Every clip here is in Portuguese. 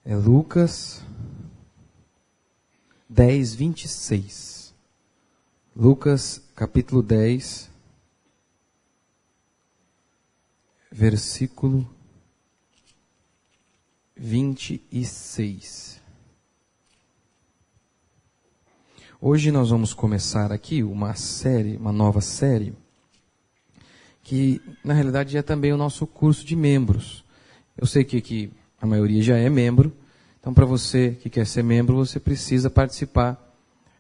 É Lucas 10, 26. Lucas, capítulo 10, versículo 26. Hoje nós vamos começar aqui uma nova série, que na realidade é também o nosso curso de membros. Eu sei que a maioria já é membro, então para você que quer ser membro, você precisa participar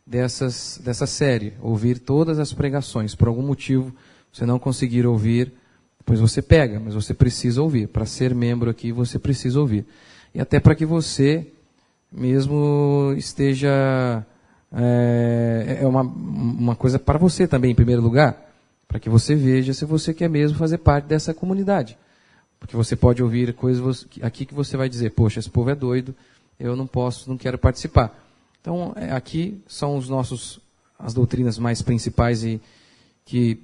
dessa série, ouvir todas as pregações. Por algum motivo você não conseguir ouvir, depois você pega, mas você precisa ouvir. Para ser membro aqui, você precisa ouvir. E até para que você mesmo esteja... É uma coisa para você também, em primeiro lugar, para que você veja se você quer mesmo fazer parte dessa comunidade. Porque você pode ouvir coisas aqui que você vai dizer, poxa, esse povo é doido, eu não posso, não quero participar. Então, aqui são as doutrinas mais principais e que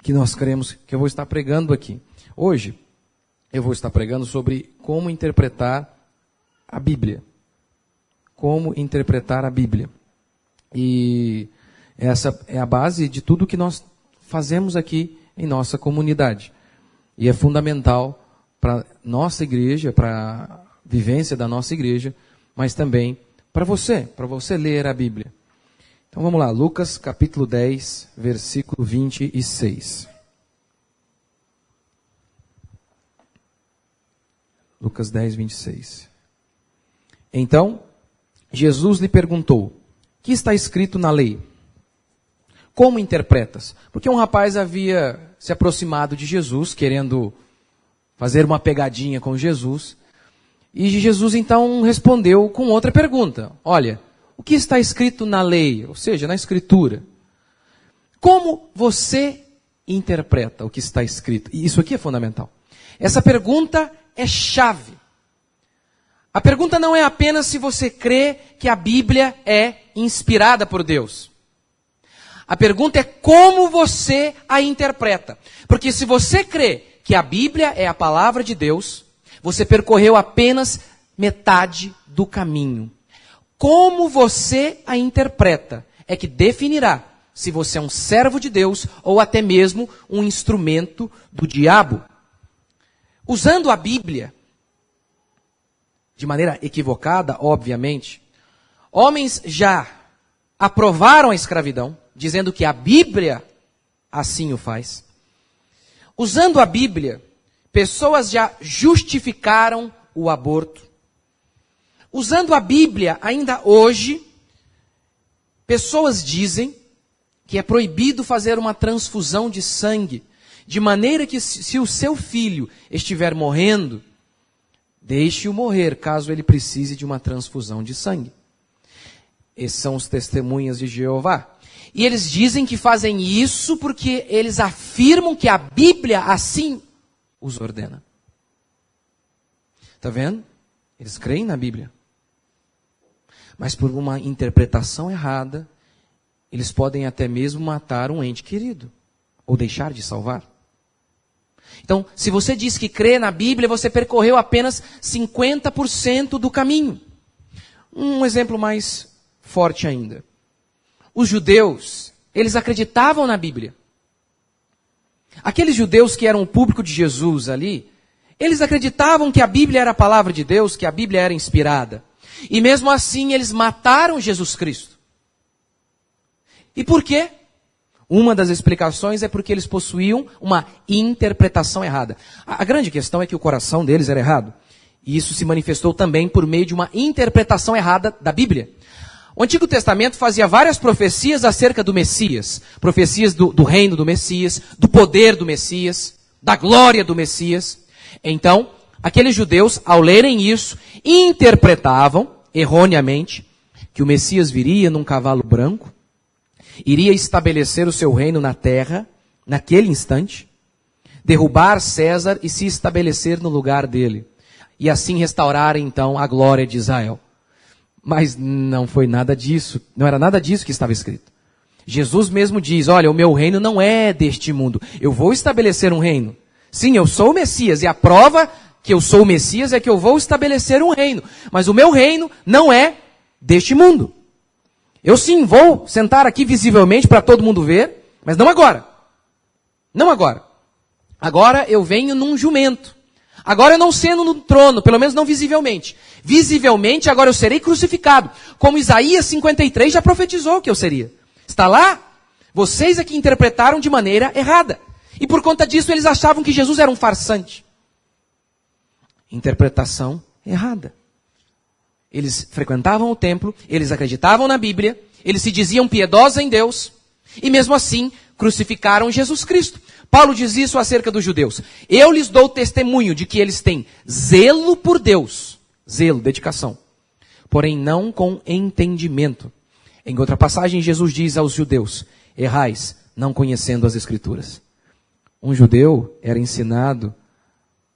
nós queremos, que eu vou estar pregando aqui. Hoje, eu vou estar pregando sobre como interpretar a Bíblia. Como interpretar a Bíblia. E essa é a base de tudo que nós fazemos aqui em nossa comunidade. E é fundamental para nossa igreja, para a vivência da nossa igreja, mas também para você ler a Bíblia. Então vamos lá, Lucas capítulo 10, versículo 26. Lucas 10, 26. Então, Jesus lhe perguntou: que está escrito na lei? Como interpretas? Porque um rapaz havia se aproximado de Jesus, querendo fazer uma pegadinha com Jesus. E Jesus então respondeu com outra pergunta. Olha, o que está escrito na lei? Ou seja, na escritura. Como você interpreta o que está escrito? E isso aqui é fundamental. Essa pergunta é chave. A pergunta não é apenas se você crê que a Bíblia é inspirada por Deus. A pergunta é como você a interpreta. Porque se você crê que a Bíblia é a palavra de Deus, você percorreu apenas metade do caminho. Como você a interpreta é que definirá se você é um servo de Deus ou até mesmo um instrumento do diabo. Usando a Bíblia de maneira equivocada, obviamente, homens já aprovaram a escravidão, dizendo que a Bíblia assim o faz. Usando a Bíblia, pessoas já justificaram o aborto. Usando a Bíblia, ainda hoje, pessoas dizem que é proibido fazer uma transfusão de sangue, de maneira que se o seu filho estiver morrendo, deixe-o morrer, caso ele precise de uma transfusão de sangue. Esses são os testemunhas de Jeová. E eles dizem que fazem isso porque eles afirmam que a Bíblia assim os ordena. Está vendo? Eles creem na Bíblia. Mas por uma interpretação errada, eles podem até mesmo matar um ente querido. Ou deixar de salvar. Então, se você diz que crê na Bíblia, você percorreu apenas 50% do caminho. Um exemplo mais forte ainda. Os judeus, eles acreditavam na Bíblia. Aqueles judeus que eram o público de Jesus ali, eles acreditavam que a Bíblia era a palavra de Deus, que a Bíblia era inspirada. E mesmo assim, eles mataram Jesus Cristo. E por quê? Uma das explicações é porque eles possuíam uma interpretação errada. A grande questão é que o coração deles era errado. E isso se manifestou também por meio de uma interpretação errada da Bíblia. O Antigo Testamento fazia várias profecias acerca do Messias. Profecias do reino do Messias, do poder do Messias, da glória do Messias. Então, aqueles judeus, ao lerem isso, interpretavam, erroneamente, que o Messias viria num cavalo branco, iria estabelecer o seu reino na terra, naquele instante, derrubar César e se estabelecer no lugar dele. E assim restaurar, então, a glória de Israel. Mas não foi nada disso, não era nada disso que estava escrito. Jesus mesmo diz, olha, o meu reino não é deste mundo, eu vou estabelecer um reino. Sim, eu sou o Messias, e a prova que eu sou o Messias é que eu vou estabelecer um reino. Mas o meu reino não é deste mundo. Eu sim vou sentar aqui visivelmente para todo mundo ver, mas não agora. Não agora. Agora eu venho num jumento. Agora eu não sendo no trono, pelo menos não visivelmente. Visivelmente agora eu serei crucificado, como Isaías 53 já profetizou que eu seria. Está lá? Vocês é que interpretaram de maneira errada. E por conta disso eles achavam que Jesus era um farsante. Interpretação errada. Eles frequentavam o templo, eles acreditavam na Bíblia, eles se diziam piedosos em Deus, e mesmo assim crucificaram Jesus Cristo. Paulo diz isso acerca dos judeus. Eu lhes dou testemunho de que eles têm zelo por Deus. Zelo, dedicação. Porém não com entendimento. Em outra passagem, Jesus diz aos judeus, errais, não conhecendo as Escrituras. Um judeu era ensinado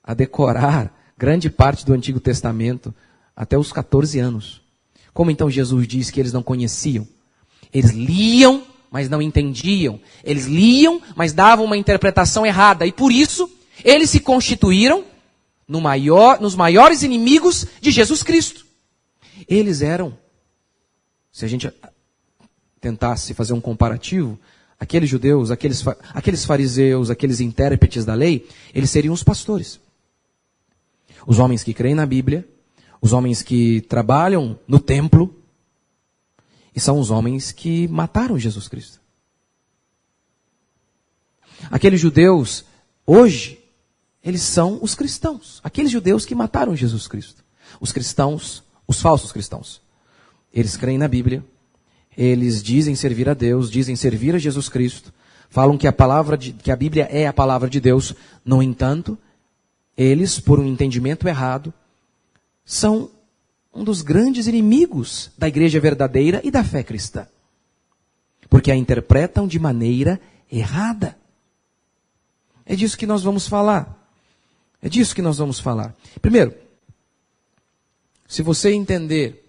a decorar grande parte do Antigo Testamento até os 14 anos. Como então Jesus diz que eles não conheciam? Eles liam, mas não entendiam. Eles liam, mas davam uma interpretação errada. E por isso, eles se constituíram nos maiores inimigos de Jesus Cristo. Eles eram, se a gente tentasse fazer um comparativo, aqueles judeus, aqueles fariseus, aqueles intérpretes da lei, eles seriam os pastores. Os homens que creem na Bíblia, os homens que trabalham no templo, e são os homens que mataram Jesus Cristo. Aqueles judeus, hoje, eles são os cristãos. Aqueles judeus que mataram Jesus Cristo. Os cristãos, os falsos cristãos. Eles creem na Bíblia, eles dizem servir a Deus, dizem servir a Jesus Cristo, falam que a Bíblia é a palavra de Deus. No entanto, eles, por um entendimento errado, são um dos grandes inimigos da igreja verdadeira e da fé cristã. Porque a interpretam de maneira errada. É disso que nós vamos falar. É disso que nós vamos falar. Primeiro, se você entender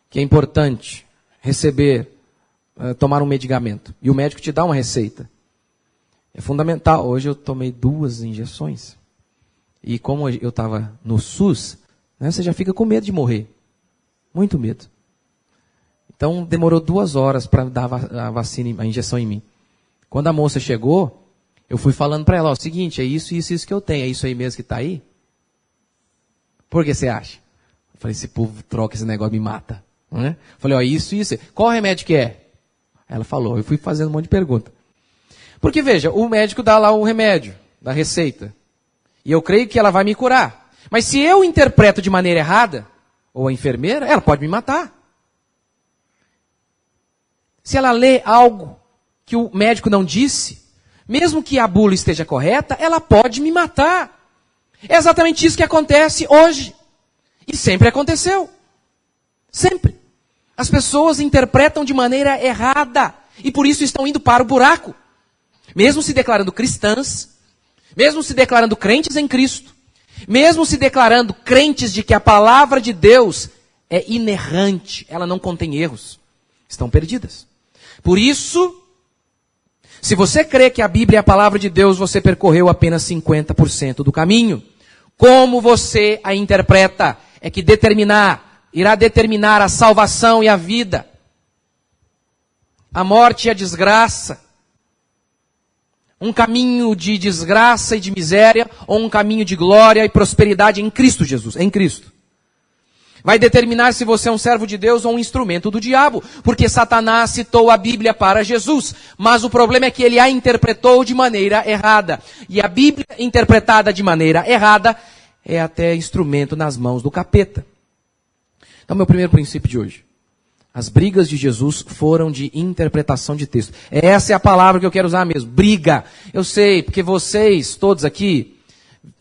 que é importante tomar um medicamento, e o médico te dá uma receita, é fundamental. Hoje eu tomei 2 injeções, e como eu estava no SUS, né, você já fica com medo de morrer. Muito medo. Então demorou 2 horas para dar a vacina, a injeção em mim. Quando a moça chegou, eu fui falando para ela, ó, seguinte, é isso que eu tenho, é isso aí mesmo que está aí? Por que você acha? Eu falei, esse povo troca esse negócio, me mata. Né? Eu falei, ó, isso. Qual remédio que é? Ela falou, eu fui fazendo um monte de pergunta. Porque veja, o médico dá lá o remédio, da receita. E eu creio que ela vai me curar. Mas se eu interpreto de maneira errada, ou a enfermeira, ela pode me matar. Se ela lê algo que o médico não disse, mesmo que a bula esteja correta, ela pode me matar. É exatamente isso que acontece hoje. E sempre aconteceu. Sempre. As pessoas interpretam de maneira errada. E por isso estão indo para o buraco. Mesmo se declarando cristãs, mesmo se declarando crentes em Cristo, mesmo se declarando crentes de que a palavra de Deus é inerrante, ela não contém erros, estão perdidas. Por isso, se você crê que a Bíblia é a palavra de Deus, você percorreu apenas 50% do caminho. Como você a interpreta é que irá determinar a salvação e a vida, a morte e a desgraça, um caminho de desgraça e de miséria, ou um caminho de glória e prosperidade em Cristo Jesus, em Cristo. Vai determinar se você é um servo de Deus ou um instrumento do diabo, porque Satanás citou a Bíblia para Jesus, mas o problema é que ele a interpretou de maneira errada. E a Bíblia interpretada de maneira errada é até instrumento nas mãos do capeta. Então, meu primeiro princípio de hoje. As brigas de Jesus foram de interpretação de texto. Essa é a palavra que eu quero usar mesmo. Briga. Eu sei, porque vocês, todos aqui,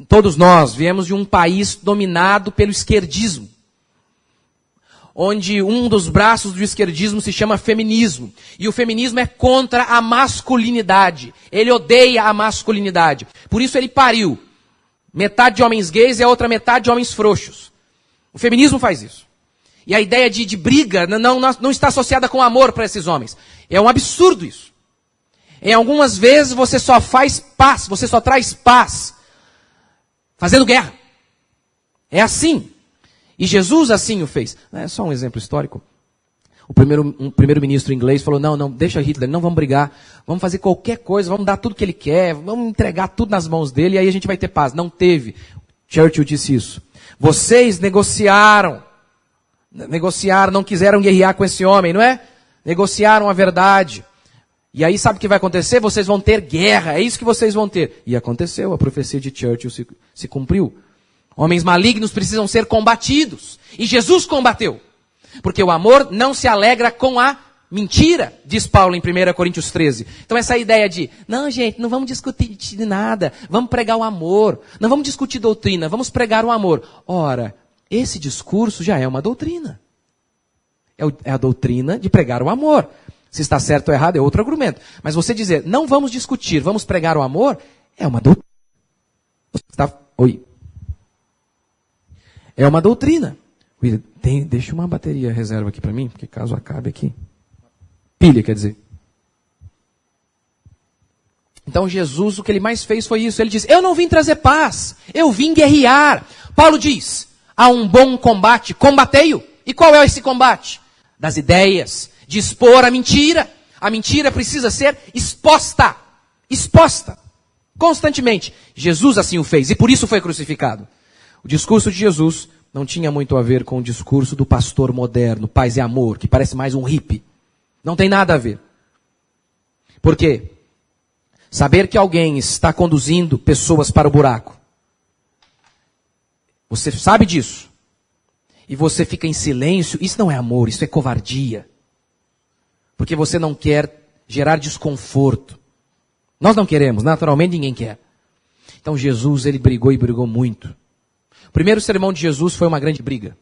todos nós, viemos de um país dominado pelo esquerdismo. Onde um dos braços do esquerdismo se chama feminismo. E o feminismo é contra a masculinidade. Ele odeia a masculinidade. Por isso ele pariu metade de homens gays e a outra metade de homens frouxos. O feminismo faz isso. E a ideia de briga não está associada com amor para esses homens. É um absurdo isso. Em algumas vezes você só faz paz, você só traz paz fazendo guerra. É assim. E Jesus assim o fez. É só um exemplo histórico. Um primeiro-ministro inglês falou, não, deixa Hitler, não vamos brigar, vamos fazer qualquer coisa, vamos dar tudo que ele quer, vamos entregar tudo nas mãos dele e aí a gente vai ter paz. Não teve. Churchill disse isso. Vocês negociaram, não quiseram guerrear com esse homem, não é? Negociaram a verdade. E aí sabe o que vai acontecer? Vocês vão ter guerra, é isso que vocês vão ter. E aconteceu, a profecia de Churchill se cumpriu. Homens malignos precisam ser combatidos. E Jesus combateu. Porque o amor não se alegra com a mentira, diz Paulo em 1 Coríntios 13. Então essa ideia de, não gente, não vamos discutir nada, vamos pregar o amor, não vamos discutir doutrina, vamos pregar o amor. Ora, esse discurso já é uma doutrina. É a doutrina de pregar o amor. Se está certo ou errado é outro argumento. Mas você dizer, não vamos discutir, vamos pregar o amor, é uma doutrina. É uma doutrina. Deixa uma bateria reserva aqui para mim, porque caso acabe aqui. Pilha, quer dizer. Então Jesus, o que ele mais fez foi isso. Ele diz, eu não vim trazer paz, eu vim guerrear. Paulo diz, há um bom combate, combatei-o. E qual é esse combate? Das ideias, de expor a mentira. A mentira precisa ser exposta. Exposta. Constantemente. Jesus assim o fez e por isso foi crucificado. O discurso de Jesus não tinha muito a ver com o discurso do pastor moderno, paz e amor, que parece mais um hippie. Não tem nada a ver. Por quê? Saber que alguém está conduzindo pessoas para o buraco. Você sabe disso. E você fica em silêncio, isso não é amor, isso é covardia. Porque você não quer gerar desconforto. Nós não queremos, naturalmente ninguém quer. Então Jesus, ele brigou e brigou muito. O primeiro sermão de Jesus foi uma grande briga.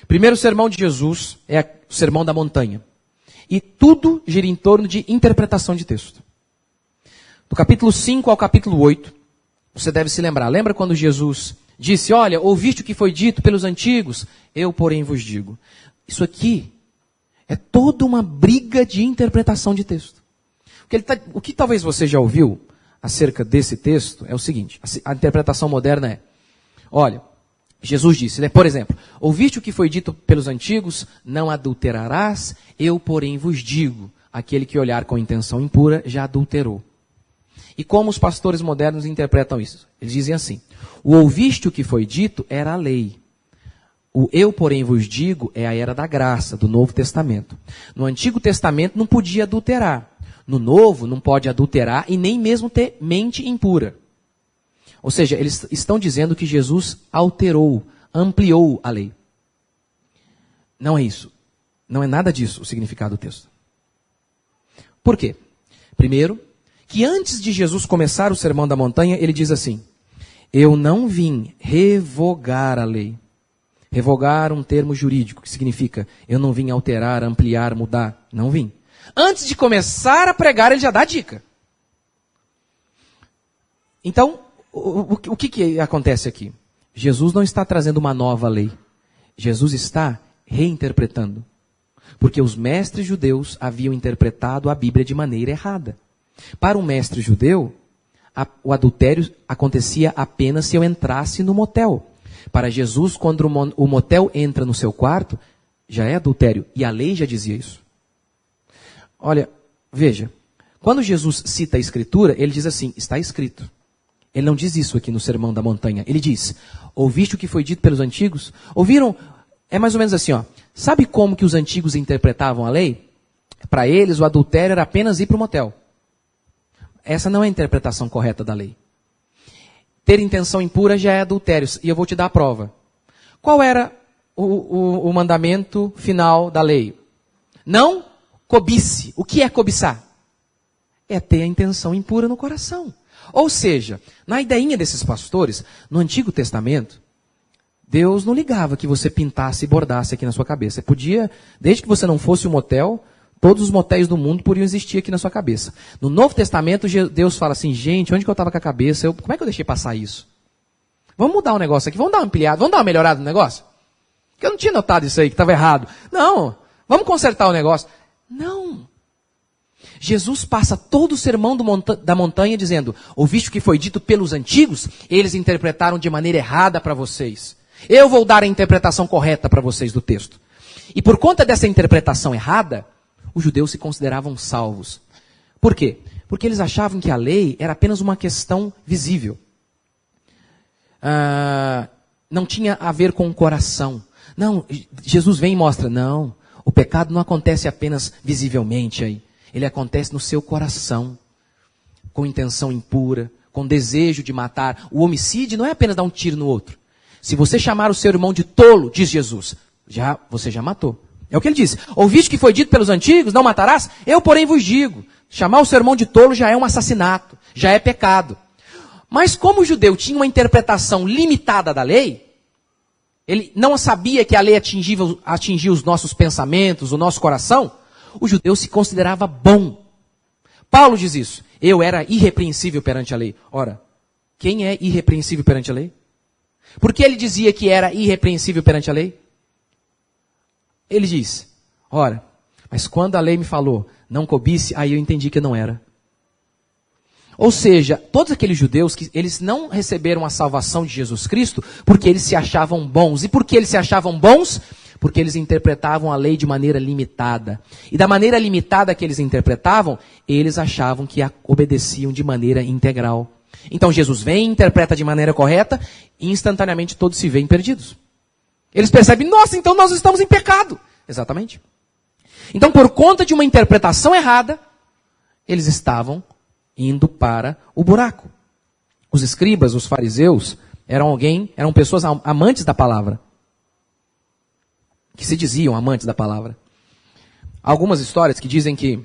O primeiro sermão de Jesus é o sermão da montanha. E tudo gira em torno de interpretação de texto. Do capítulo 5 ao capítulo 8, você deve se lembrar. Lembra quando Jesus disse, olha, ouviste o que foi dito pelos antigos? Eu, porém, vos digo. Isso aqui é toda uma briga de interpretação de texto. O que talvez você já ouviu acerca desse texto é o seguinte. A interpretação moderna é, olha, Jesus disse, né, por exemplo, ouviste o que foi dito pelos antigos, não adulterarás, eu, porém, vos digo, aquele que olhar com intenção impura já adulterou. E como os pastores modernos interpretam isso? Eles dizem assim, o ouviste o que foi dito era a lei. O eu, porém, vos digo é a era da graça, do Novo Testamento. No Antigo Testamento não podia adulterar. No Novo não pode adulterar e nem mesmo ter mente impura. Ou seja, eles estão dizendo que Jesus alterou, ampliou a lei. Não é isso. Não é nada disso o significado do texto. Por quê? Primeiro, que antes de Jesus começar o Sermão da Montanha, ele diz assim, eu não vim revogar a lei. Revogar um termo jurídico, que significa, eu não vim alterar, ampliar, mudar. Não vim. Antes de começar a pregar, ele já dá a dica. Então, o que acontece aqui? Jesus não está trazendo uma nova lei. Jesus está reinterpretando. Porque os mestres judeus haviam interpretado a Bíblia de maneira errada. Para um mestre judeu, o adultério acontecia apenas se eu entrasse no motel. Para Jesus, quando o motel entra no seu quarto, já é adultério. E a lei já dizia isso. Olha, veja. Quando Jesus cita a Escritura, ele diz assim, está escrito. Ele não diz isso aqui no Sermão da Montanha. Ele diz, ouviste o que foi dito pelos antigos? Ouviram? É mais ou menos assim, ó. Sabe como que os antigos interpretavam a lei? Para eles, o adultério era apenas ir para o motel. Essa não é a interpretação correta da lei. Ter intenção impura já é adultério. E eu vou te dar a prova. Qual era o mandamento final da lei? Não cobice. O que é cobiçar? É ter a intenção impura no coração. Ou seja, na ideinha desses pastores, no Antigo Testamento, Deus não ligava que você pintasse e bordasse aqui na sua cabeça. Você podia, desde que você não fosse um motel, todos os motéis do mundo podiam existir aqui na sua cabeça. No Novo Testamento, Deus fala assim, gente, onde que eu estava com a cabeça? Como é que eu deixei passar isso? Vamos mudar o negócio aqui, vamos dar uma ampliada, vamos dar uma melhorada no negócio? Porque eu não tinha notado isso aí, que estava errado. Não, vamos consertar o negócio. Não. Jesus passa todo o sermão da montanha dizendo, ouviste o que foi dito pelos antigos? Eles interpretaram de maneira errada para vocês. Eu vou dar a interpretação correta para vocês do texto. E por conta dessa interpretação errada, os judeus se consideravam salvos. Por quê? Porque eles achavam que a lei era apenas uma questão visível. Não tinha a ver com o coração. Não, Jesus vem e mostra, não, o pecado não acontece apenas visivelmente aí. Ele acontece no seu coração, com intenção impura, com desejo de matar. O homicídio não é apenas dar um tiro no outro. Se você chamar o seu irmão de tolo, diz Jesus, você já matou. É o que ele disse. Ouviste que foi dito pelos antigos, não matarás? Eu, porém, vos digo, chamar o seu irmão de tolo já é um assassinato, já é pecado. Mas como o judeu tinha uma interpretação limitada da lei, ele não sabia que a lei atingia os nossos pensamentos, o nosso coração, o judeu se considerava bom. Paulo diz isso. Eu era irrepreensível perante a lei. Ora, quem é irrepreensível perante a lei? Por que ele dizia que era irrepreensível perante a lei? Ele diz, ora, mas quando a lei me falou, não cobice, aí eu entendi que não era. Ou seja, todos aqueles judeus, eles não receberam a salvação de Jesus Cristo porque eles se achavam bons. E por que eles se achavam bons? Porque eles interpretavam a lei de maneira limitada. E da maneira limitada que eles interpretavam, eles achavam que a obedeciam de maneira integral. Então Jesus vem, interpreta de maneira correta, e instantaneamente todos se veem perdidos. Eles percebem, nossa, então nós estamos em pecado. Exatamente. Então, por conta de uma interpretação errada, eles estavam indo para o buraco. Os escribas, os fariseus, eram pessoas amantes da palavra. Que se diziam amantes da palavra. Há algumas histórias que dizem que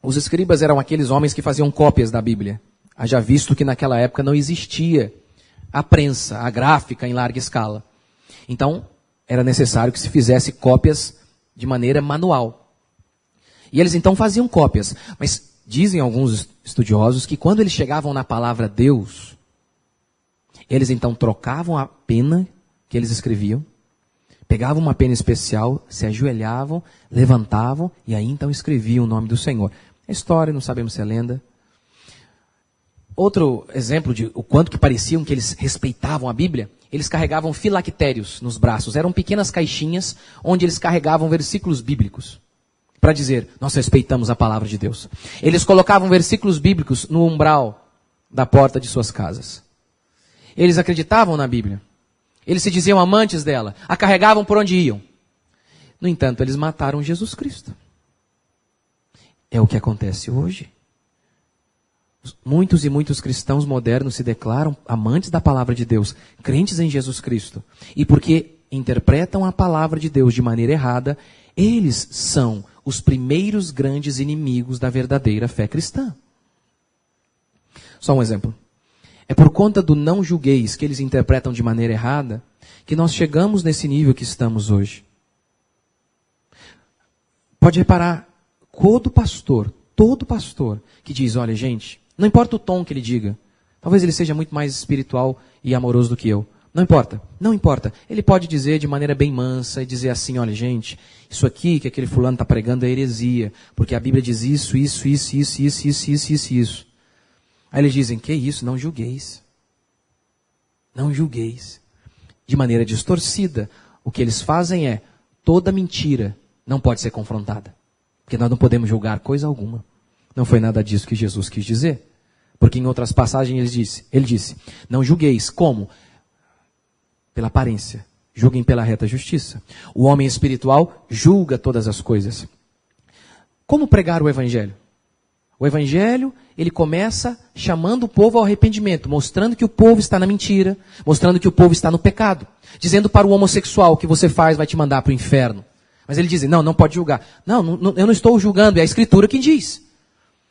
os escribas eram aqueles homens que faziam cópias da Bíblia. Haja visto que naquela época não existia a prensa, a gráfica em larga escala. Então, era necessário que se fizesse cópias de maneira manual. E eles então faziam cópias. Mas dizem alguns estudiosos que quando eles chegavam na palavra Deus, eles então trocavam a pena que eles escreviam, pegavam uma pena especial, se ajoelhavam, levantavam e aí então escreviam o nome do Senhor. É história, não sabemos se é lenda. Outro exemplo de o quanto que pareciam que eles respeitavam a Bíblia, eles carregavam filactérios nos braços. Eram pequenas caixinhas onde eles carregavam versículos bíblicos. Para dizer, nós respeitamos a palavra de Deus. Eles colocavam versículos bíblicos no umbral da porta de suas casas. Eles acreditavam na Bíblia. Eles se diziam amantes dela. A carregavam por onde iam. No entanto, eles mataram Jesus Cristo. É o que acontece hoje. Muitos e muitos cristãos modernos se declaram amantes da palavra de Deus, crentes em Jesus Cristo. E porque interpretam a palavra de Deus de maneira errada, eles são os primeiros grandes inimigos da verdadeira fé cristã. Só um exemplo. É por conta do não julgueis que eles interpretam de maneira errada que nós chegamos nesse nível que estamos hoje. Pode reparar, todo pastor que diz, olha gente, não importa o tom que ele diga, talvez ele seja muito mais espiritual e amoroso do que eu. Não importa. Ele pode dizer de maneira bem mansa e dizer assim, olha gente, isso aqui que aquele fulano está pregando é heresia, porque a Bíblia diz isso. Aí eles dizem, que isso? Não julgueis. Não julgueis. De maneira distorcida, o que eles fazem é, toda mentira não pode ser confrontada. Porque nós não podemos julgar coisa alguma. Não foi nada disso que Jesus quis dizer. Porque em outras passagens ele disse, não julgueis. Como? Pela aparência. Julguem pela reta justiça. O homem espiritual julga todas as coisas. Como pregar o Evangelho? O Evangelho, ele começa chamando o povo ao arrependimento, mostrando que o povo está na mentira, mostrando que o povo está no pecado. Dizendo para o homossexual, o que você faz vai te mandar para o inferno. Mas ele diz, não pode julgar. Não, eu não estou julgando, é a Escritura que diz.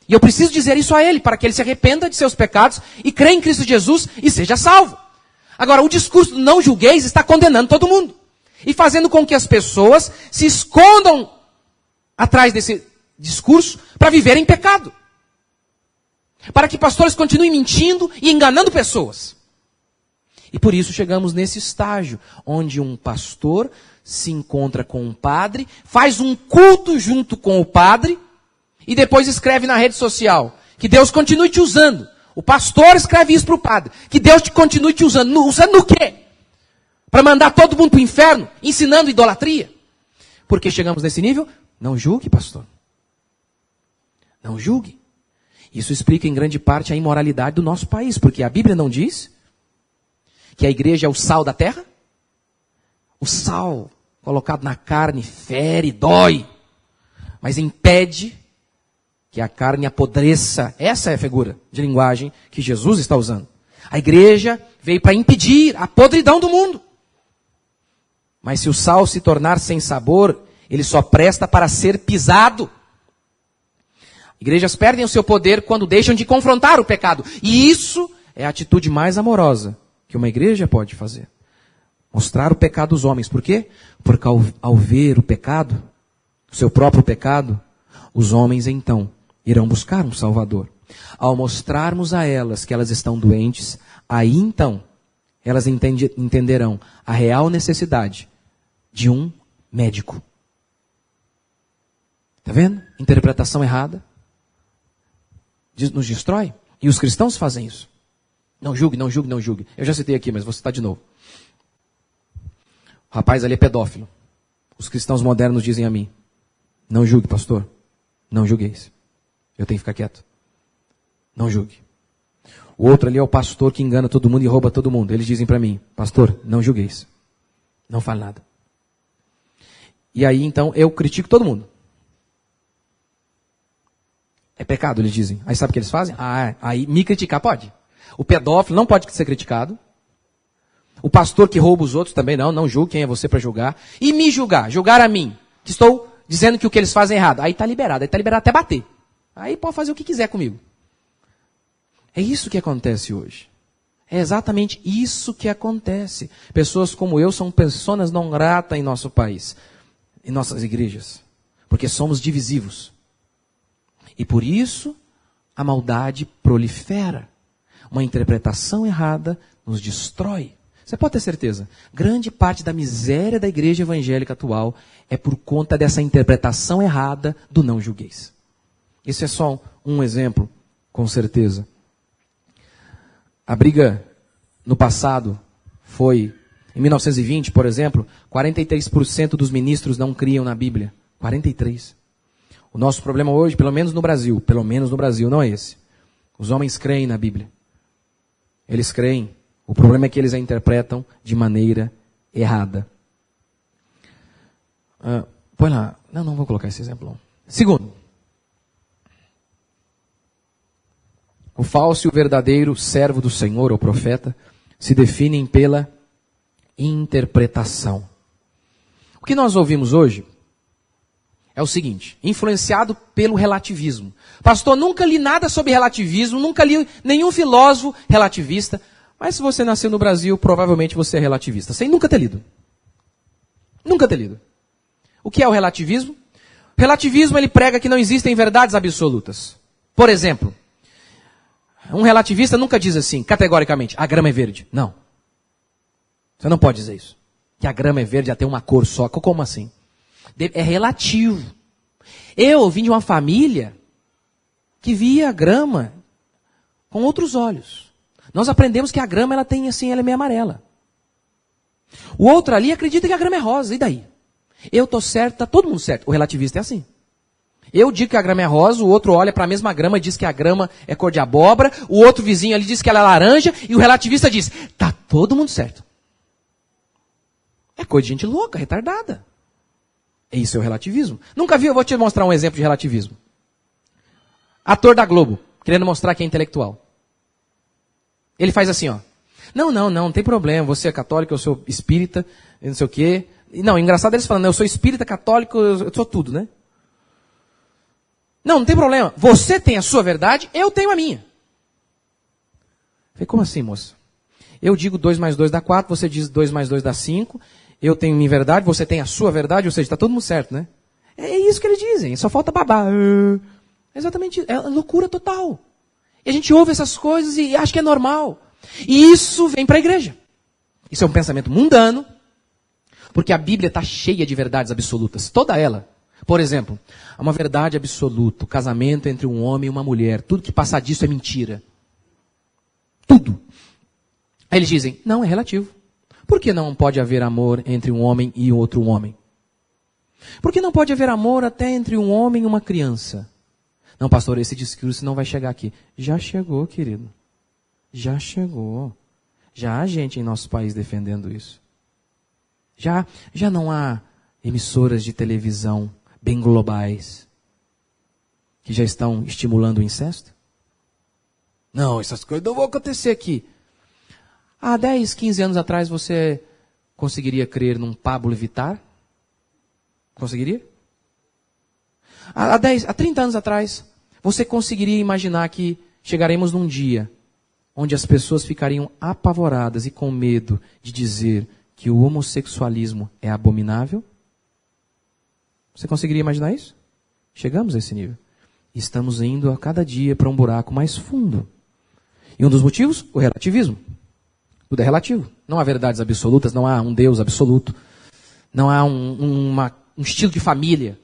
E eu preciso dizer isso a ele, para que ele se arrependa de seus pecados e creia em Cristo Jesus e seja salvo. Agora, o discurso do não julgueis está condenando todo mundo. E fazendo com que as pessoas se escondam atrás desse discurso para viverem em pecado. Para que pastores continuem mentindo e enganando pessoas. E por isso chegamos nesse estágio, onde um pastor se encontra com um padre, faz um culto junto com o padre, e depois escreve na rede social, que Deus continue te usando. O pastor escreve isso para o padre, que Deus te continue te usando. Usando o quê? Para mandar todo mundo para o inferno, ensinando idolatria. Por que chegamos nesse nível? Não julgue, pastor. Não julgue. Isso explica em grande parte a imoralidade do nosso país, porque a Bíblia não diz que a igreja é o sal da terra? O sal colocado na carne fere, dói, mas impede que a carne apodreça. Essa é a figura de linguagem que Jesus está usando. A igreja veio para impedir a podridão do mundo. Mas se o sal se tornar sem sabor, ele só presta para ser pisado. Igrejas perdem o seu poder quando deixam de confrontar o pecado. E isso é a atitude mais amorosa que uma igreja pode fazer. Mostrar o pecado dos homens. Por quê? Porque ao ver o pecado, o seu próprio pecado, os homens então irão buscar um Salvador. Ao mostrarmos a elas que elas estão doentes, aí então elas entenderão a real necessidade de um médico. Está vendo? Interpretação errada nos destrói. E os cristãos fazem isso. Não julgue, não julgue, não julgue. Eu já citei aqui, mas vou citar de novo. O rapaz ali é pedófilo. Os cristãos modernos dizem a mim: não julgue, pastor. Não julgueis. Eu tenho que ficar quieto. Não julgue. O outro ali é o pastor que engana todo mundo e rouba todo mundo. Eles dizem para mim: pastor, não julgueis. Não fale nada. E aí então eu critico todo mundo. É pecado, eles dizem. Aí sabe o que eles fazem? Aí me criticar pode. O pedófilo não pode ser criticado. O pastor que rouba os outros também não julgue, quem é você para julgar. E me julgar a mim, que estou dizendo que o que eles fazem é errado. Aí está liberado até bater. Aí pode fazer o que quiser comigo. É isso que acontece hoje. É exatamente isso que acontece. Pessoas como eu são pessoas não gratas em nosso país, em nossas igrejas, porque somos divisivos. E por isso a maldade prolifera. Uma interpretação errada nos destrói. Você pode ter certeza, grande parte da miséria da igreja evangélica atual é por conta dessa interpretação errada do não julgueis. Esse é só um exemplo, com certeza. A briga no passado foi, em 1920, por exemplo, 43% dos ministros não criam na Bíblia. 43%. O nosso problema hoje, pelo menos no Brasil, não é esse. Os homens creem na Bíblia. Eles creem. O problema é que eles a interpretam de maneira errada. Põe lá. Não vou colocar esse exemplo. Segundo. O falso e o verdadeiro servo do Senhor, ou profeta, se definem pela interpretação. O que nós ouvimos hoje é o seguinte: influenciado pelo relativismo. Pastor, nunca li nada sobre relativismo, nunca li nenhum filósofo relativista, mas se você nasceu no Brasil, provavelmente você é relativista, sem nunca ter lido. Nunca ter lido. O que é o relativismo? O relativismo, ele prega que não existem verdades absolutas. Por exemplo, um relativista nunca diz assim, categoricamente, a grama é verde. Não. Você não pode dizer isso. Que a grama é verde, já tem uma cor só. Como assim? É relativo. Eu vim de uma família que via a grama com outros olhos. Nós aprendemos que a grama ela é meio amarela. O outro ali acredita que a grama é rosa, e daí? Eu estou certo, está todo mundo certo. O relativista é assim. Eu digo que a grama é rosa, o outro olha para a mesma grama e diz que a grama é cor de abóbora, o outro vizinho ali diz que ela é laranja, e o relativista diz, está todo mundo certo. É coisa de gente louca, retardada. Isso é o relativismo. Nunca vi, eu vou te mostrar um exemplo de relativismo. Ator da Globo, querendo mostrar que é intelectual. Ele faz assim, ó. Não tem problema, você é católico, eu sou espírita, não sei o quê. Não, engraçado eles falando, eu sou espírita, católico, eu sou tudo, né? Não tem problema, você tem a sua verdade, eu tenho a minha. Falei, como assim, moça? Eu digo 2 mais 2 dá 4, você diz 2 mais 2 dá 5, eu tenho minha verdade, você tem a sua verdade, ou seja, está todo mundo certo, né? É isso que eles dizem, só falta babar. É exatamente isso, é loucura total. E a gente ouve essas coisas e acha que é normal. E isso vem para a igreja. Isso é um pensamento mundano, porque a Bíblia está cheia de verdades absolutas, toda ela. Por exemplo, há uma verdade absoluta, o casamento entre um homem e uma mulher, tudo que passar disso é mentira. Tudo. Aí eles dizem, não, é relativo. Por que não pode haver amor entre um homem e outro homem? Por que não pode haver amor até entre um homem e uma criança? Não, pastor, esse discurso não vai chegar aqui. Já chegou, querido. Já chegou. Já há gente em nosso país defendendo isso. Já não há emissoras de televisão bem globais que já estão estimulando o incesto? Não, essas coisas não vão acontecer aqui. Há 10, 15 anos atrás você conseguiria crer num Pablo Vittar? Conseguiria? Há 30 anos atrás, você conseguiria imaginar que chegaremos num dia onde as pessoas ficariam apavoradas e com medo de dizer que o homossexualismo é abominável? Você conseguiria imaginar isso? Chegamos a esse nível. Estamos indo a cada dia para um buraco mais fundo. E um dos motivos? O relativismo. Tudo é relativo. Não há verdades absolutas, não há um Deus absoluto. Não há um estilo de família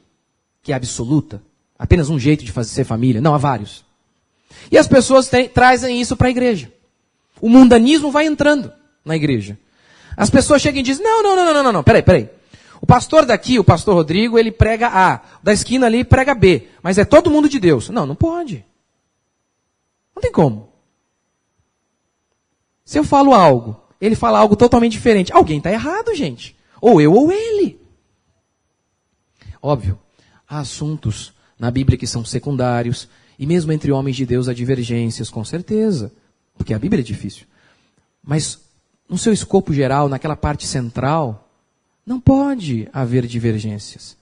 que é absoluta. Apenas um jeito de ser família. Não, há vários. E as pessoas trazem isso para a igreja. O mundanismo vai entrando na igreja. As pessoas chegam e dizem, não, peraí. O pastor daqui, o pastor Rodrigo, ele prega A. Da esquina ali prega B. Mas é todo mundo de Deus. Não pode. Não tem como. Se eu falo algo, ele fala algo totalmente diferente. Alguém está errado, gente. Ou eu ou ele. Óbvio, há assuntos na Bíblia que são secundários. E mesmo entre homens de Deus há divergências, com certeza. Porque a Bíblia é difícil. Mas no seu escopo geral, naquela parte central, não pode haver divergências.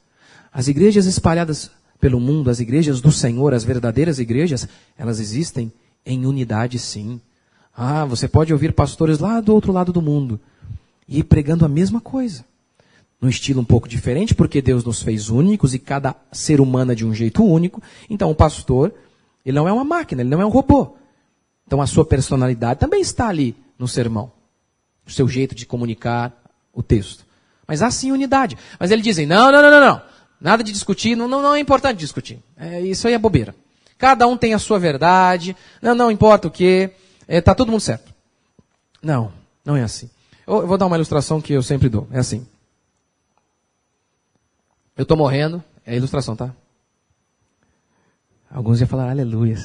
As igrejas espalhadas pelo mundo, as igrejas do Senhor, as verdadeiras igrejas, elas existem em unidade, sim. Você pode ouvir pastores lá do outro lado do mundo e pregando a mesma coisa. Num estilo um pouco diferente, porque Deus nos fez únicos e cada ser humano é de um jeito único. Então o pastor, ele não é uma máquina, ele não é um robô. Então a sua personalidade também está ali no sermão. O seu jeito de comunicar o texto. Mas há sim unidade. Mas eles dizem, não. Nada de discutir, não é importante discutir. Isso aí é bobeira. Cada um tem a sua verdade, não importa o que, está todo mundo certo. Não é assim. Eu vou dar uma ilustração que eu sempre dou. É assim. Eu estou morrendo, é a ilustração, tá? Alguns iam falar, aleluia,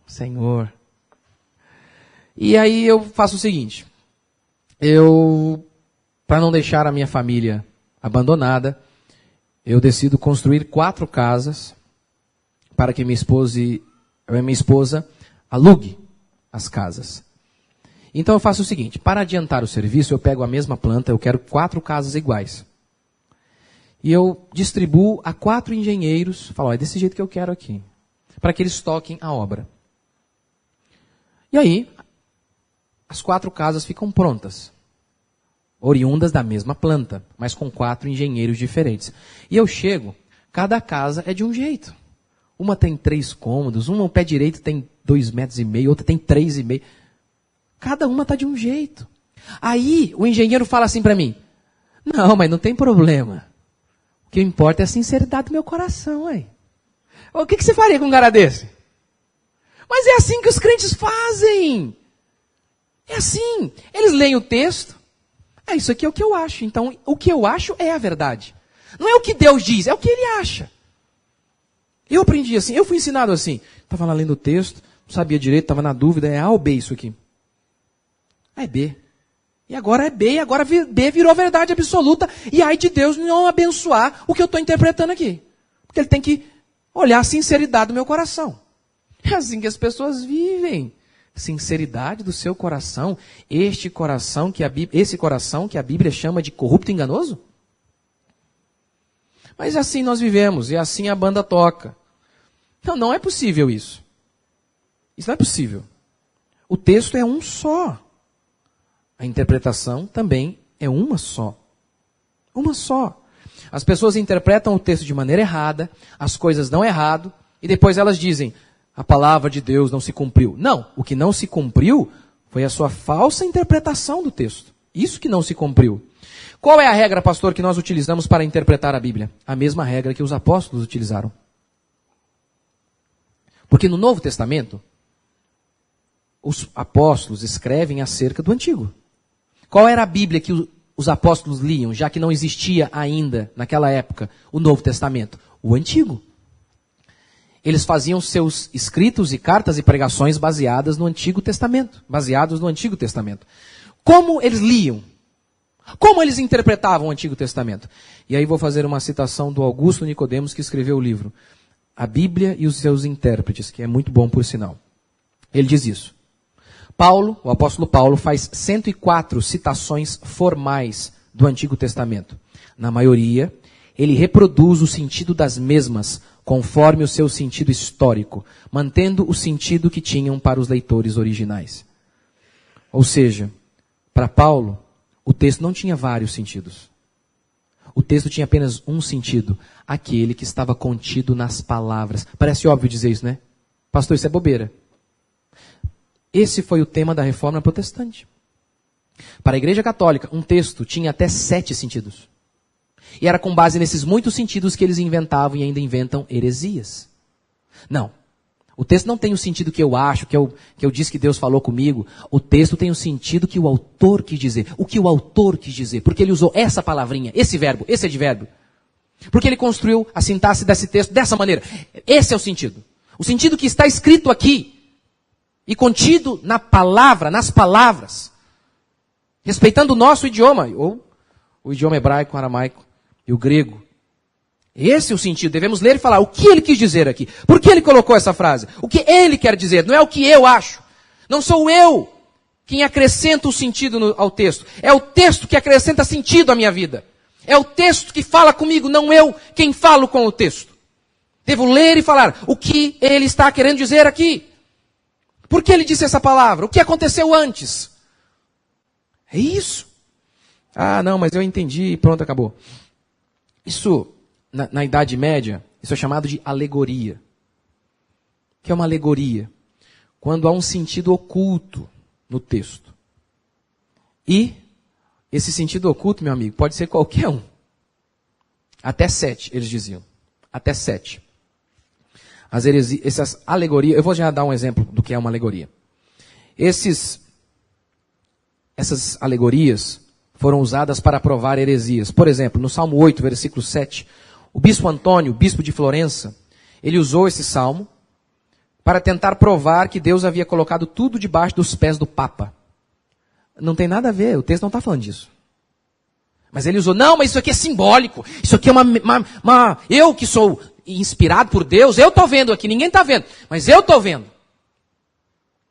Senhor. E aí eu faço o seguinte. Para não deixar a minha família abandonada, eu decido construir 4 casas para que minha esposa alugue as casas. Então eu faço o seguinte, para adiantar o serviço, eu pego a mesma planta, eu quero 4 casas iguais. E eu distribuo a 4 engenheiros, falo, é desse jeito que eu quero aqui, para que eles toquem a obra. E aí, as 4 casas ficam prontas, oriundas da mesma planta, mas com 4 engenheiros diferentes. E eu chego, cada casa é de um jeito. Uma tem 3 cômodos, uma o pé direito tem 2,5 metros, outra tem 3,5. Cada uma está de um jeito. Aí o engenheiro fala assim para mim, não, mas não tem problema. O que importa é a sinceridade do meu coração, ué. O que você faria com um cara desse? Mas é assim que os crentes fazem. É assim. Eles leem o texto. Isso aqui é o que eu acho. Então, o que eu acho é a verdade. Não é o que Deus diz, é o que ele acha. Eu aprendi assim, eu fui ensinado assim. Estava lá lendo o texto, não sabia direito, estava na dúvida, é A ou B isso aqui? É B. E agora é B, e agora B virou verdade absoluta. E ai de Deus não abençoar o que eu estou interpretando aqui. Porque ele tem que olhar a sinceridade do meu coração. É assim que as pessoas vivem. Sinceridade do seu coração. Esse coração que a Bíblia chama de corrupto e enganoso? Mas assim nós vivemos, e assim a banda toca. Não é possível isso. Isso não é possível. O texto é um só. A interpretação também é uma só. Uma só. As pessoas interpretam o texto de maneira errada, as coisas dão errado, e depois elas dizem, a palavra de Deus não se cumpriu. Não, o que não se cumpriu foi a sua falsa interpretação do texto. Isso que não se cumpriu. Qual é a regra, pastor, que nós utilizamos para interpretar a Bíblia? A mesma regra que os apóstolos utilizaram. Porque no Novo Testamento, os apóstolos escrevem acerca do Antigo. Qual era a Bíblia que os apóstolos liam, já que não existia ainda, naquela época, o Novo Testamento? O Antigo. Eles faziam seus escritos e cartas e pregações baseados no Antigo Testamento. Como eles liam? Como eles interpretavam o Antigo Testamento? E aí vou fazer uma citação do Augusto Nicodemos, que escreveu o livro A Bíblia e os seus Intérpretes, que é muito bom por sinal. Ele diz isso. Paulo, o apóstolo Paulo, faz 104 citações formais do Antigo Testamento. Na maioria, ele reproduz o sentido das mesmas, conforme o seu sentido histórico, mantendo o sentido que tinham para os leitores originais. Ou seja, para Paulo, o texto não tinha vários sentidos. O texto tinha apenas um sentido, aquele que estava contido nas palavras. Parece óbvio dizer isso, né? Pastor, isso é bobeira. Esse foi o tema da Reforma Protestante. Para a Igreja Católica, um texto tinha até 7 sentidos. E era com base nesses muitos sentidos que eles inventavam e ainda inventam heresias. Não. O texto não tem o sentido que eu acho, que eu disse que Deus falou comigo. O texto tem o sentido que o autor quis dizer. O que o autor quis dizer. Porque ele usou essa palavrinha, esse verbo, esse advérbio. Porque ele construiu a sintaxe desse texto dessa maneira. Esse é o sentido. O sentido que está escrito aqui e contido na palavra, nas palavras. Respeitando o nosso idioma, ou o idioma hebraico, aramaico e o grego. Esse é o sentido. Devemos ler e falar o que ele quis dizer aqui. Por que ele colocou essa frase? O que ele quer dizer, não é o que eu acho. Não sou eu quem acrescenta o sentido ao texto. É o texto que acrescenta sentido à minha vida. É o texto que fala comigo, não eu quem falo com o texto. Devo ler e falar o que ele está querendo dizer aqui. Por que ele disse essa palavra? O que aconteceu antes? É isso. Ah, não, mas eu entendi e pronto, acabou. Isso... Na Idade Média, isso é chamado de alegoria. O que é uma alegoria? Quando há um sentido oculto no texto. E esse sentido oculto, meu amigo, pode ser qualquer um. Até 7, eles diziam. Até 7. Essas alegorias, eu vou já dar um exemplo do que é uma alegoria. Essas alegorias foram usadas para provar heresias. Por exemplo, no Salmo 8, versículo 7, o bispo Antônio, bispo de Florença, ele usou esse salmo para tentar provar que Deus havia colocado tudo debaixo dos pés do Papa. Não tem nada a ver, o texto não está falando disso. Mas ele usou, não, mas isso aqui é simbólico, isso aqui é eu que sou inspirado por Deus, eu estou vendo aqui, ninguém está vendo, mas eu estou vendo.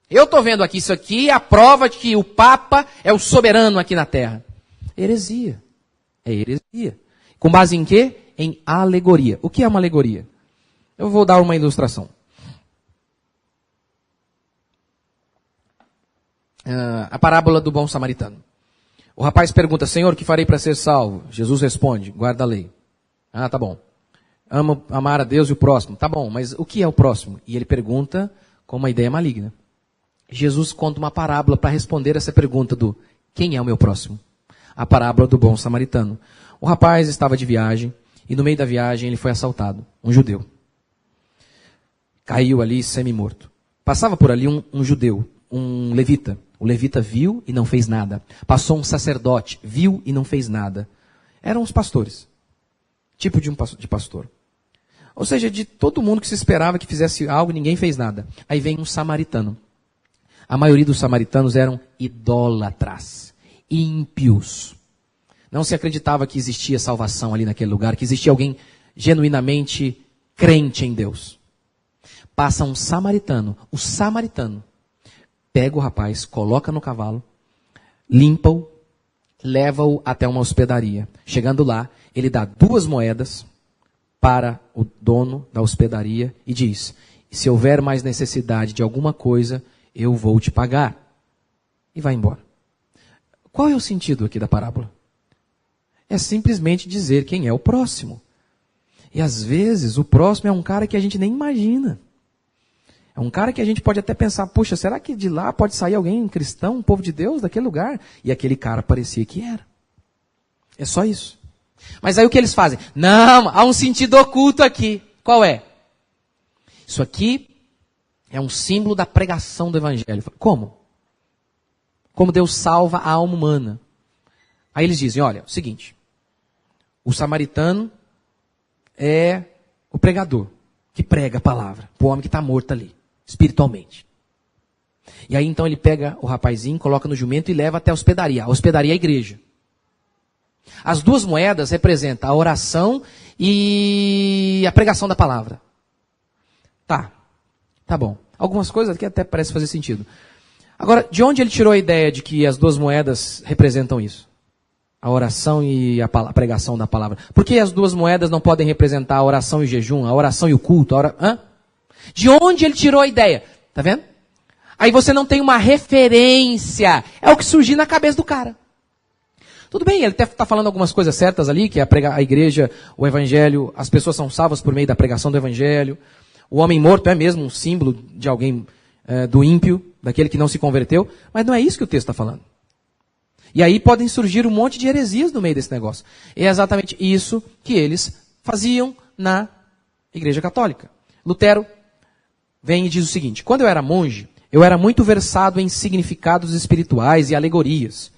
Eu estou vendo aqui, isso aqui é a prova de que o Papa é o soberano aqui na Terra. Heresia. É heresia. Com base em quê? Em alegoria. O que é uma alegoria? Eu vou dar uma ilustração. A parábola do bom samaritano. O rapaz pergunta, Senhor, o que farei para ser salvo? Jesus responde, guarda a lei. Ah, tá bom. Amar a Deus e o próximo. Tá bom, mas o que é o próximo? E ele pergunta com uma ideia maligna. Jesus conta uma parábola para responder essa pergunta do quem é o meu próximo? A parábola do bom samaritano. O rapaz estava de viagem e no meio da viagem ele foi assaltado. Um judeu. Caiu ali semi-morto. Passava por ali um judeu, um levita. O levita viu e não fez nada. Passou um sacerdote, viu e não fez nada. Eram os pastores. Tipo de pastor. Ou seja, de todo mundo que se esperava que fizesse algo, ninguém fez nada. Aí vem um samaritano. A maioria dos samaritanos eram idólatras, ímpios. Não se acreditava que existia salvação ali naquele lugar, que existia alguém genuinamente crente em Deus. Passa um samaritano. O samaritano pega o rapaz, coloca no cavalo, limpa-o, leva-o até uma hospedaria. Chegando lá, ele dá 2 moedas para o dono da hospedaria e diz, se houver mais necessidade de alguma coisa, eu vou te pagar. E vai embora. Qual é o sentido aqui da parábola? É simplesmente dizer quem é o próximo. E às vezes o próximo é um cara que a gente nem imagina. É um cara que a gente pode até pensar, puxa, será que de lá pode sair alguém cristão, um povo de Deus, daquele lugar? E aquele cara parecia que era. É só isso. Mas aí o que eles fazem? Não, há um sentido oculto aqui. Qual é? Isso aqui é um símbolo da pregação do evangelho. Como? Como Deus salva a alma humana. Aí eles dizem, olha, o seguinte, o samaritano é o pregador, que prega a palavra, para o homem que está morto ali, espiritualmente. E aí então ele pega o rapazinho, coloca no jumento e leva até a hospedaria. A hospedaria é a igreja. As duas moedas representam a oração e a pregação da palavra. Tá bom. Algumas coisas aqui até parecem fazer sentido. Agora, de onde ele tirou a ideia de que as duas moedas representam isso? A oração e a pregação da palavra. Por que as duas moedas não podem representar a oração e o jejum, a oração e o culto? De onde ele tirou a ideia? Tá vendo? Aí você não tem uma referência. É o que surgiu na cabeça do cara. Tudo bem, ele está falando algumas coisas certas ali, que a igreja, o evangelho, as pessoas são salvas por meio da pregação do evangelho. O homem morto é mesmo um símbolo de alguém do ímpio, daquele que não se converteu. Mas não é isso que o texto está falando. E aí podem surgir um monte de heresias no meio desse negócio. E é exatamente isso que eles faziam na Igreja Católica. Lutero vem e diz o seguinte: quando eu era monge, eu era muito versado em significados espirituais e alegorias.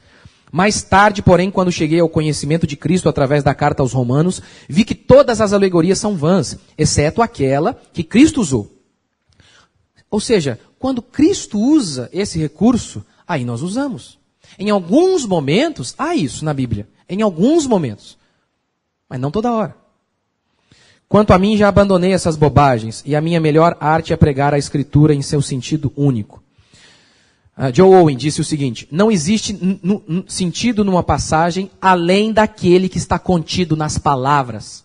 Mais tarde, porém, quando cheguei ao conhecimento de Cristo através da carta aos Romanos, vi que todas as alegorias são vãs, exceto aquela que Cristo usou. Ou seja, quando Cristo usa esse recurso, aí nós usamos. Em alguns momentos, há isso na Bíblia. Em alguns momentos. Mas não toda hora. Quanto a mim, já abandonei essas bobagens, e a minha melhor arte é pregar a Escritura em seu sentido único. Joe Owen disse o seguinte: não existe sentido numa passagem além daquele que está contido nas palavras.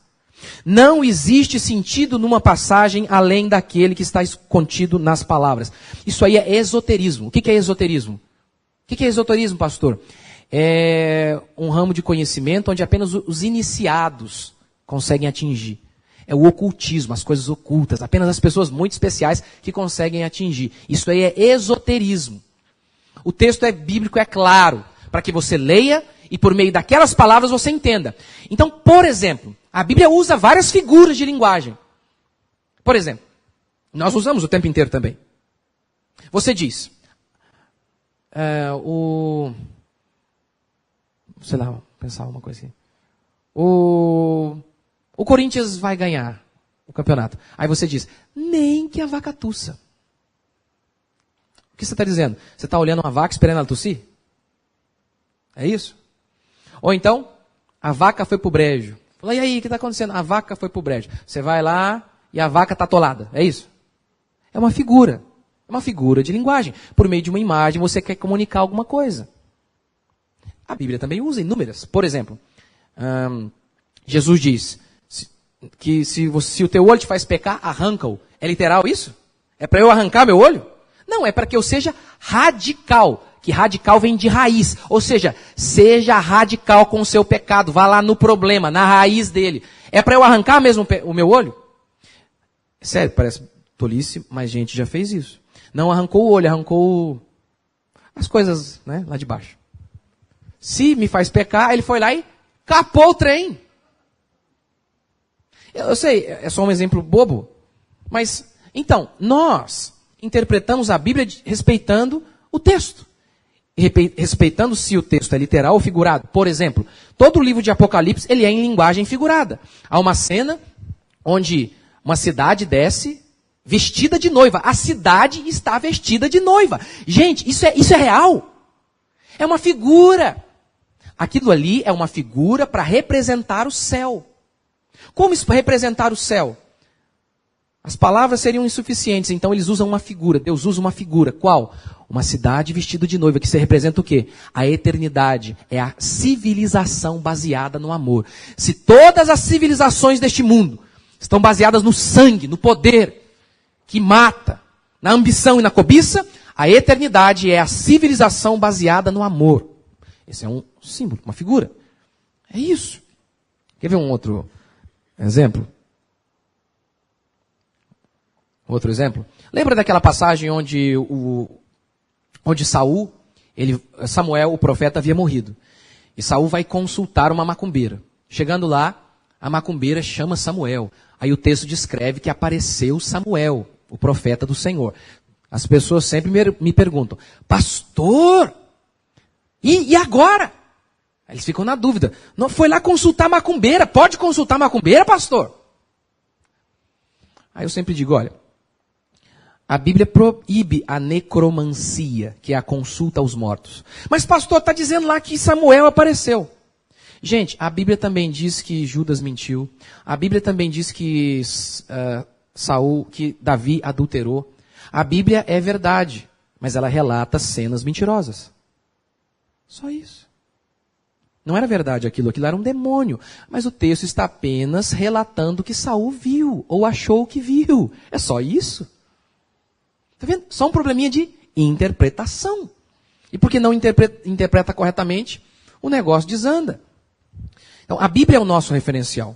Não existe sentido numa passagem além daquele que está contido nas palavras. Isso aí é esoterismo. O que é esoterismo? O que é esoterismo, pastor? É um ramo de conhecimento onde apenas os iniciados conseguem atingir. É o ocultismo, as coisas ocultas. Apenas as pessoas muito especiais que conseguem atingir. Isso aí é esoterismo. O texto bíblico é claro, para que você leia e por meio daquelas palavras você entenda. Então, por exemplo, a Bíblia usa várias figuras de linguagem. Por exemplo, nós usamos o tempo inteiro também. Você diz, sei lá, pensar uma coisa assim. O Corinthians vai ganhar o campeonato. Aí você diz, nem que a vaca tussa. O que você está dizendo? Você está olhando uma vaca esperando ela tossir? É isso? Ou então, a vaca foi pro brejo. Fala, e aí, o que está acontecendo? A vaca foi pro brejo. Você vai lá e a vaca está atolada. É isso? É uma figura. É uma figura de linguagem. Por meio de uma imagem, você quer comunicar alguma coisa. A Bíblia também usa inúmeras. Por exemplo, Jesus diz que se o teu olho te faz pecar, arranca-o. É literal isso? É para eu arrancar meu olho? Não, é para que eu seja radical. Que radical vem de raiz. Ou seja, seja radical com o seu pecado. Vá lá no problema, na raiz dele. É para eu arrancar mesmo o meu olho? Sério, parece tolice, mas gente já fez isso. Não arrancou o olho, arrancou as coisas, né, lá de baixo. Se me faz pecar, ele foi lá e capou o trem. Eu sei, é só um exemplo bobo. Mas, então, nós interpretamos a Bíblia respeitando o texto. Respeitando se o texto é literal ou figurado. Por exemplo, todo o livro de Apocalipse ele é em linguagem figurada. Há uma cena onde uma cidade desce vestida de noiva. A cidade está vestida de noiva. Gente, isso é real. É uma figura. Aquilo ali é uma figura para representar o céu. Como representar o céu? As palavras seriam insuficientes, então eles usam uma figura. Deus usa uma figura. Qual? Uma cidade vestida de noiva, que se representa o quê? A eternidade. É a civilização baseada no amor. Se todas as civilizações deste mundo estão baseadas no sangue, no poder, que mata, na ambição e na cobiça, a eternidade é a civilização baseada no amor. Esse é um símbolo, uma figura. É isso. Quer ver um outro exemplo? Outro exemplo? Lembra daquela passagem onde Samuel, o profeta, havia morrido. E Saul vai consultar uma macumbeira. Chegando lá, a macumbeira chama Samuel. Aí o texto descreve que apareceu Samuel, o profeta do Senhor. As pessoas sempre me perguntam, pastor, e agora? Aí eles ficam na dúvida. Não foi lá consultar macumbeira. Pode consultar macumbeira, pastor? Aí eu sempre digo, olha, a Bíblia proíbe a necromancia, que é a consulta aos mortos. Mas pastor, está dizendo lá que Samuel apareceu. Gente, a Bíblia também diz que Judas mentiu. A Bíblia também diz que que Davi adulterou. A Bíblia é verdade, mas ela relata cenas mentirosas. Só isso. Não era verdade aquilo era um demônio. Mas o texto está apenas relatando que Saul viu, ou achou que viu. É só isso. Está vendo? Só um probleminha de interpretação. E porque não interpreta corretamente, o negócio desanda. Então, a Bíblia é o nosso referencial.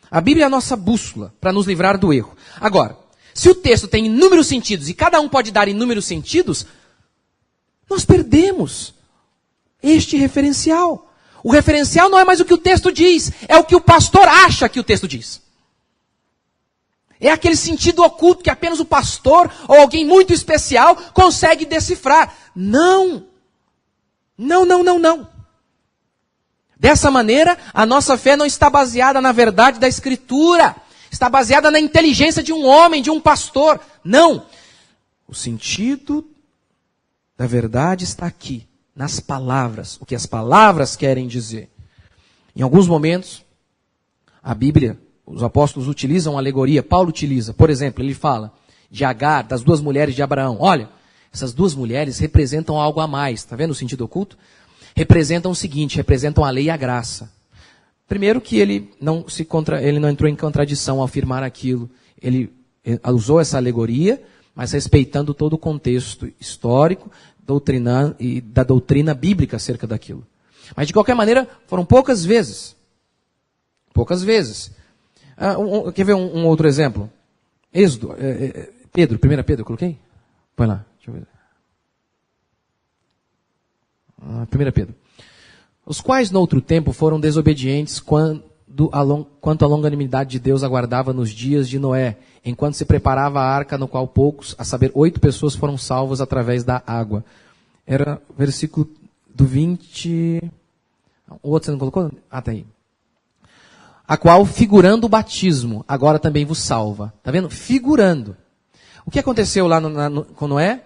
A Bíblia é a nossa bússola para nos livrar do erro. Agora, se o texto tem inúmeros sentidos e cada um pode dar inúmeros sentidos, nós perdemos este referencial. O referencial não é mais o que o texto diz, é o que o pastor acha que o texto diz. É aquele sentido oculto que apenas o pastor ou alguém muito especial consegue decifrar. Não. Não. Dessa maneira, a nossa fé não está baseada na verdade da Escritura. Está baseada na inteligência de um homem, de um pastor. Não. O sentido da verdade está aqui, nas palavras. O que as palavras querem dizer. Em alguns momentos, a Bíblia, os apóstolos utilizam alegoria. Paulo utiliza. Por exemplo, ele fala de Agar, das duas mulheres de Abraão. Olha, essas duas mulheres representam algo a mais. Está vendo o sentido oculto? Representam o seguinte, representam a lei e a graça. Primeiro que ele não entrou em contradição ao afirmar aquilo. Ele usou essa alegoria, mas respeitando todo o contexto histórico e da doutrina bíblica acerca daquilo. Mas de qualquer maneira, foram poucas vezes. Poucas vezes. Quer ver um outro exemplo? Êxodo, 1 Pedro, eu coloquei? Põe lá, deixa eu ver. 1 Pedro. Os quais, no outro tempo, foram desobedientes quanto à longanimidade de Deus aguardava nos dias de Noé, enquanto se preparava a arca, no qual poucos, a saber, 8 pessoas foram salvas através da água. Era o versículo do 20... O outro você não colocou? Ah, tá aí. A qual, figurando o batismo, agora também vos salva. Está vendo? Figurando. O que aconteceu lá com Noé?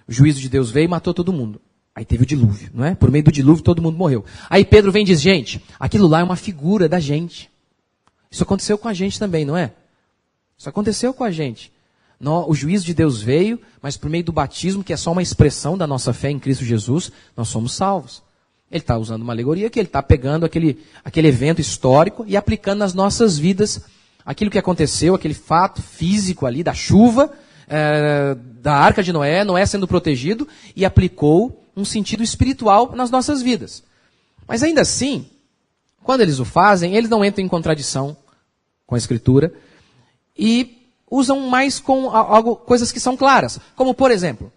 O juízo de Deus veio e matou todo mundo. Aí teve o dilúvio, não é? Por meio do dilúvio todo mundo morreu. Aí Pedro vem e diz, gente, aquilo lá é uma figura da gente. Isso aconteceu com a gente também, não é? Isso aconteceu com a gente. O juízo de Deus veio, mas por meio do batismo, que é só uma expressão da nossa fé em Cristo Jesus, nós somos salvos. Ele está usando uma alegoria que ele está pegando aquele evento histórico e aplicando nas nossas vidas aquilo que aconteceu, aquele fato físico ali da chuva, da arca de Noé sendo protegido, e aplicou um sentido espiritual nas nossas vidas. Mas ainda assim, quando eles o fazem, eles não entram em contradição com a Escritura e usam mais com coisas que são claras. Como por exemplo,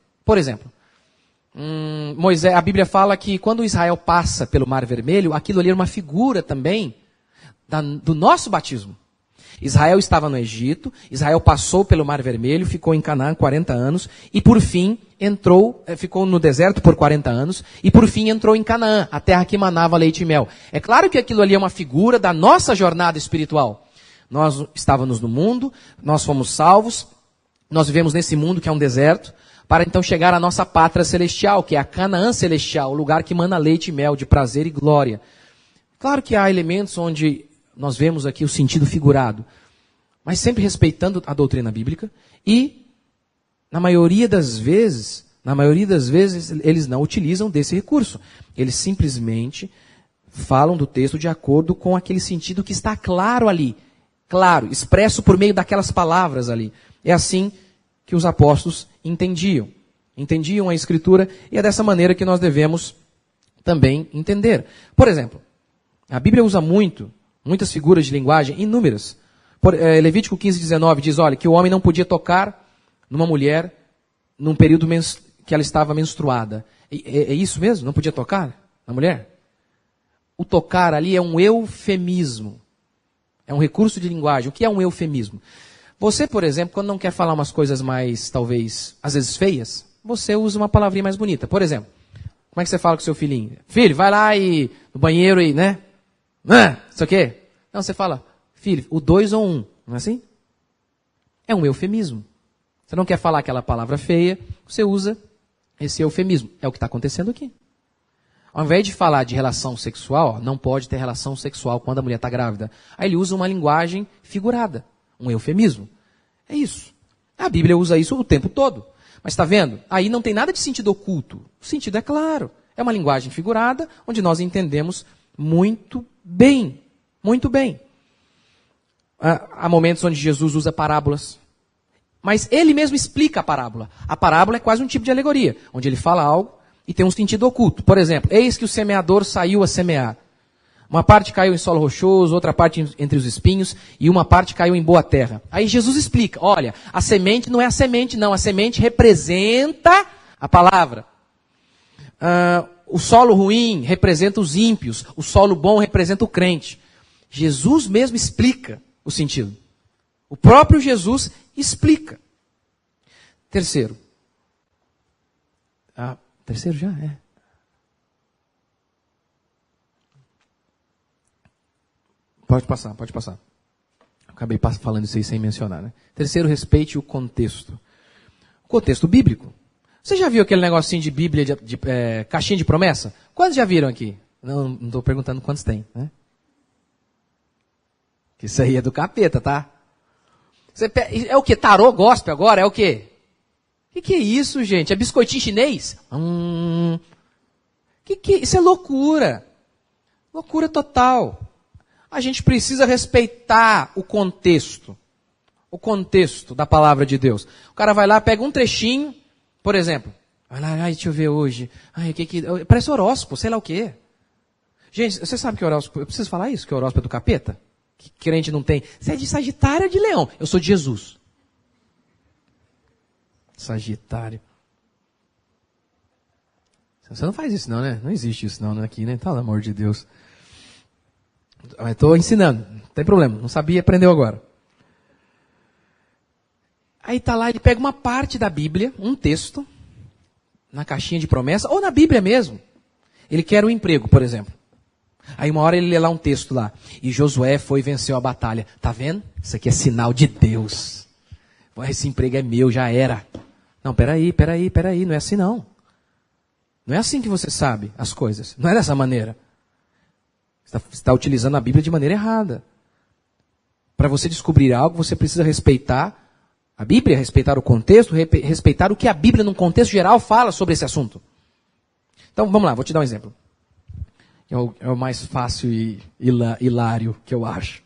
Moisés, a Bíblia fala que quando Israel passa pelo Mar Vermelho, aquilo ali é uma figura também do nosso batismo. Israel estava no Egito, Israel passou pelo Mar Vermelho, ficou em Canaã 40 anos, e por fim ficou no deserto por 40 anos, e por fim entrou em Canaã, a terra que manava leite e mel. É claro que aquilo ali é uma figura da nossa jornada espiritual. Nós estávamos no mundo, nós fomos salvos, nós vivemos nesse mundo que é um deserto, para então chegar à nossa pátria celestial, que é a Canaã celestial, o lugar que mana leite e mel, de prazer e glória. Claro que há elementos onde nós vemos aqui o sentido figurado, mas sempre respeitando a doutrina bíblica e, na maioria das vezes, eles não utilizam desse recurso. Eles simplesmente falam do texto de acordo com aquele sentido que está claro ali, claro, expresso por meio daquelas palavras ali. É assim que os apóstolos entendiam a Escritura, e é dessa maneira que nós devemos também entender. Por exemplo, a Bíblia usa muitas figuras de linguagem, inúmeras. Levítico 15:19 diz, olha, que o homem não podia tocar numa mulher num período que ela estava menstruada. É isso mesmo? Não podia tocar na mulher? O tocar ali é um eufemismo. É um recurso de linguagem. O que é um eufemismo? Você, por exemplo, quando não quer falar umas coisas mais, talvez, às vezes feias, você usa uma palavrinha mais bonita. Por exemplo, Como é que você fala com o seu filhinho? Filho, vai lá e no banheiro e, né? Isso aqui? Não, você fala, filho, o 2 ou 1. Não é assim? É um eufemismo. Você não quer falar aquela palavra feia, você usa esse eufemismo. É o que está acontecendo aqui. Ao invés de falar de relação sexual, não pode ter relação sexual quando a mulher está grávida. Aí ele usa uma linguagem figurada, um eufemismo. É isso. A Bíblia usa isso o tempo todo. Mas está vendo? Aí não tem nada de sentido oculto. O sentido é claro. É uma linguagem figurada, onde nós entendemos muito bem. Muito bem. Há momentos onde Jesus usa parábolas. Mas ele mesmo explica a parábola. A parábola é quase um tipo de alegoria, onde ele fala algo e tem um sentido oculto. Por exemplo, eis que o semeador saiu a semear. Uma parte caiu em solo rochoso, outra parte entre os espinhos, e uma parte caiu em boa terra. Aí Jesus explica, olha, a semente não é a semente, não. A semente representa a palavra. O solo ruim representa os ímpios. O solo bom representa o crente. Jesus mesmo explica o sentido. O próprio Jesus explica. Terceiro. Terceiro já? É. Pode passar, pode passar. Acabei falando isso aí sem mencionar, né? Terceiro, respeite o contexto. O contexto bíblico. Você já viu aquele negocinho de Bíblia, de caixinha de promessa? Quantos já viram aqui? Não estou perguntando quantos tem, né? Isso aí é do capeta, tá? É o que? Tarô gospel agora? É o quê? O que é isso, gente? É biscoitinho chinês? Isso é loucura. Loucura total. A gente precisa respeitar o contexto. O contexto da palavra de Deus. O cara vai lá, pega um trechinho, por exemplo. Vai lá, deixa eu ver hoje. Parece horóscopo, sei lá o quê. Gente, você sabe que horóscopo... Eu preciso falar isso, que horóscopo é do capeta? Que crente não tem. Você é de Sagitário ou de Leão? Eu sou de Jesus. Sagitário. Você não faz isso não, né? Não existe isso não aqui, né? Pelo amor de Deus. Estou ensinando, não tem problema. Não sabia, aprendeu agora. Aí está lá, ele pega uma parte da Bíblia, um texto, na caixinha de promessa, ou na Bíblia mesmo. Ele quer um emprego, por exemplo. Aí uma hora ele lê lá um texto lá. E Josué foi e venceu a batalha. Tá vendo? Isso aqui é sinal de Deus. Esse emprego é meu, já era. Não, peraí. Não é assim não. Não é assim que você sabe as coisas. Não é dessa maneira. Você está utilizando a Bíblia de maneira errada. Para você descobrir algo, você precisa respeitar a Bíblia, respeitar o contexto, respeitar o que a Bíblia, num contexto geral, fala sobre esse assunto. Então, vamos lá, vou te dar um exemplo. É o mais fácil e hilário que eu acho.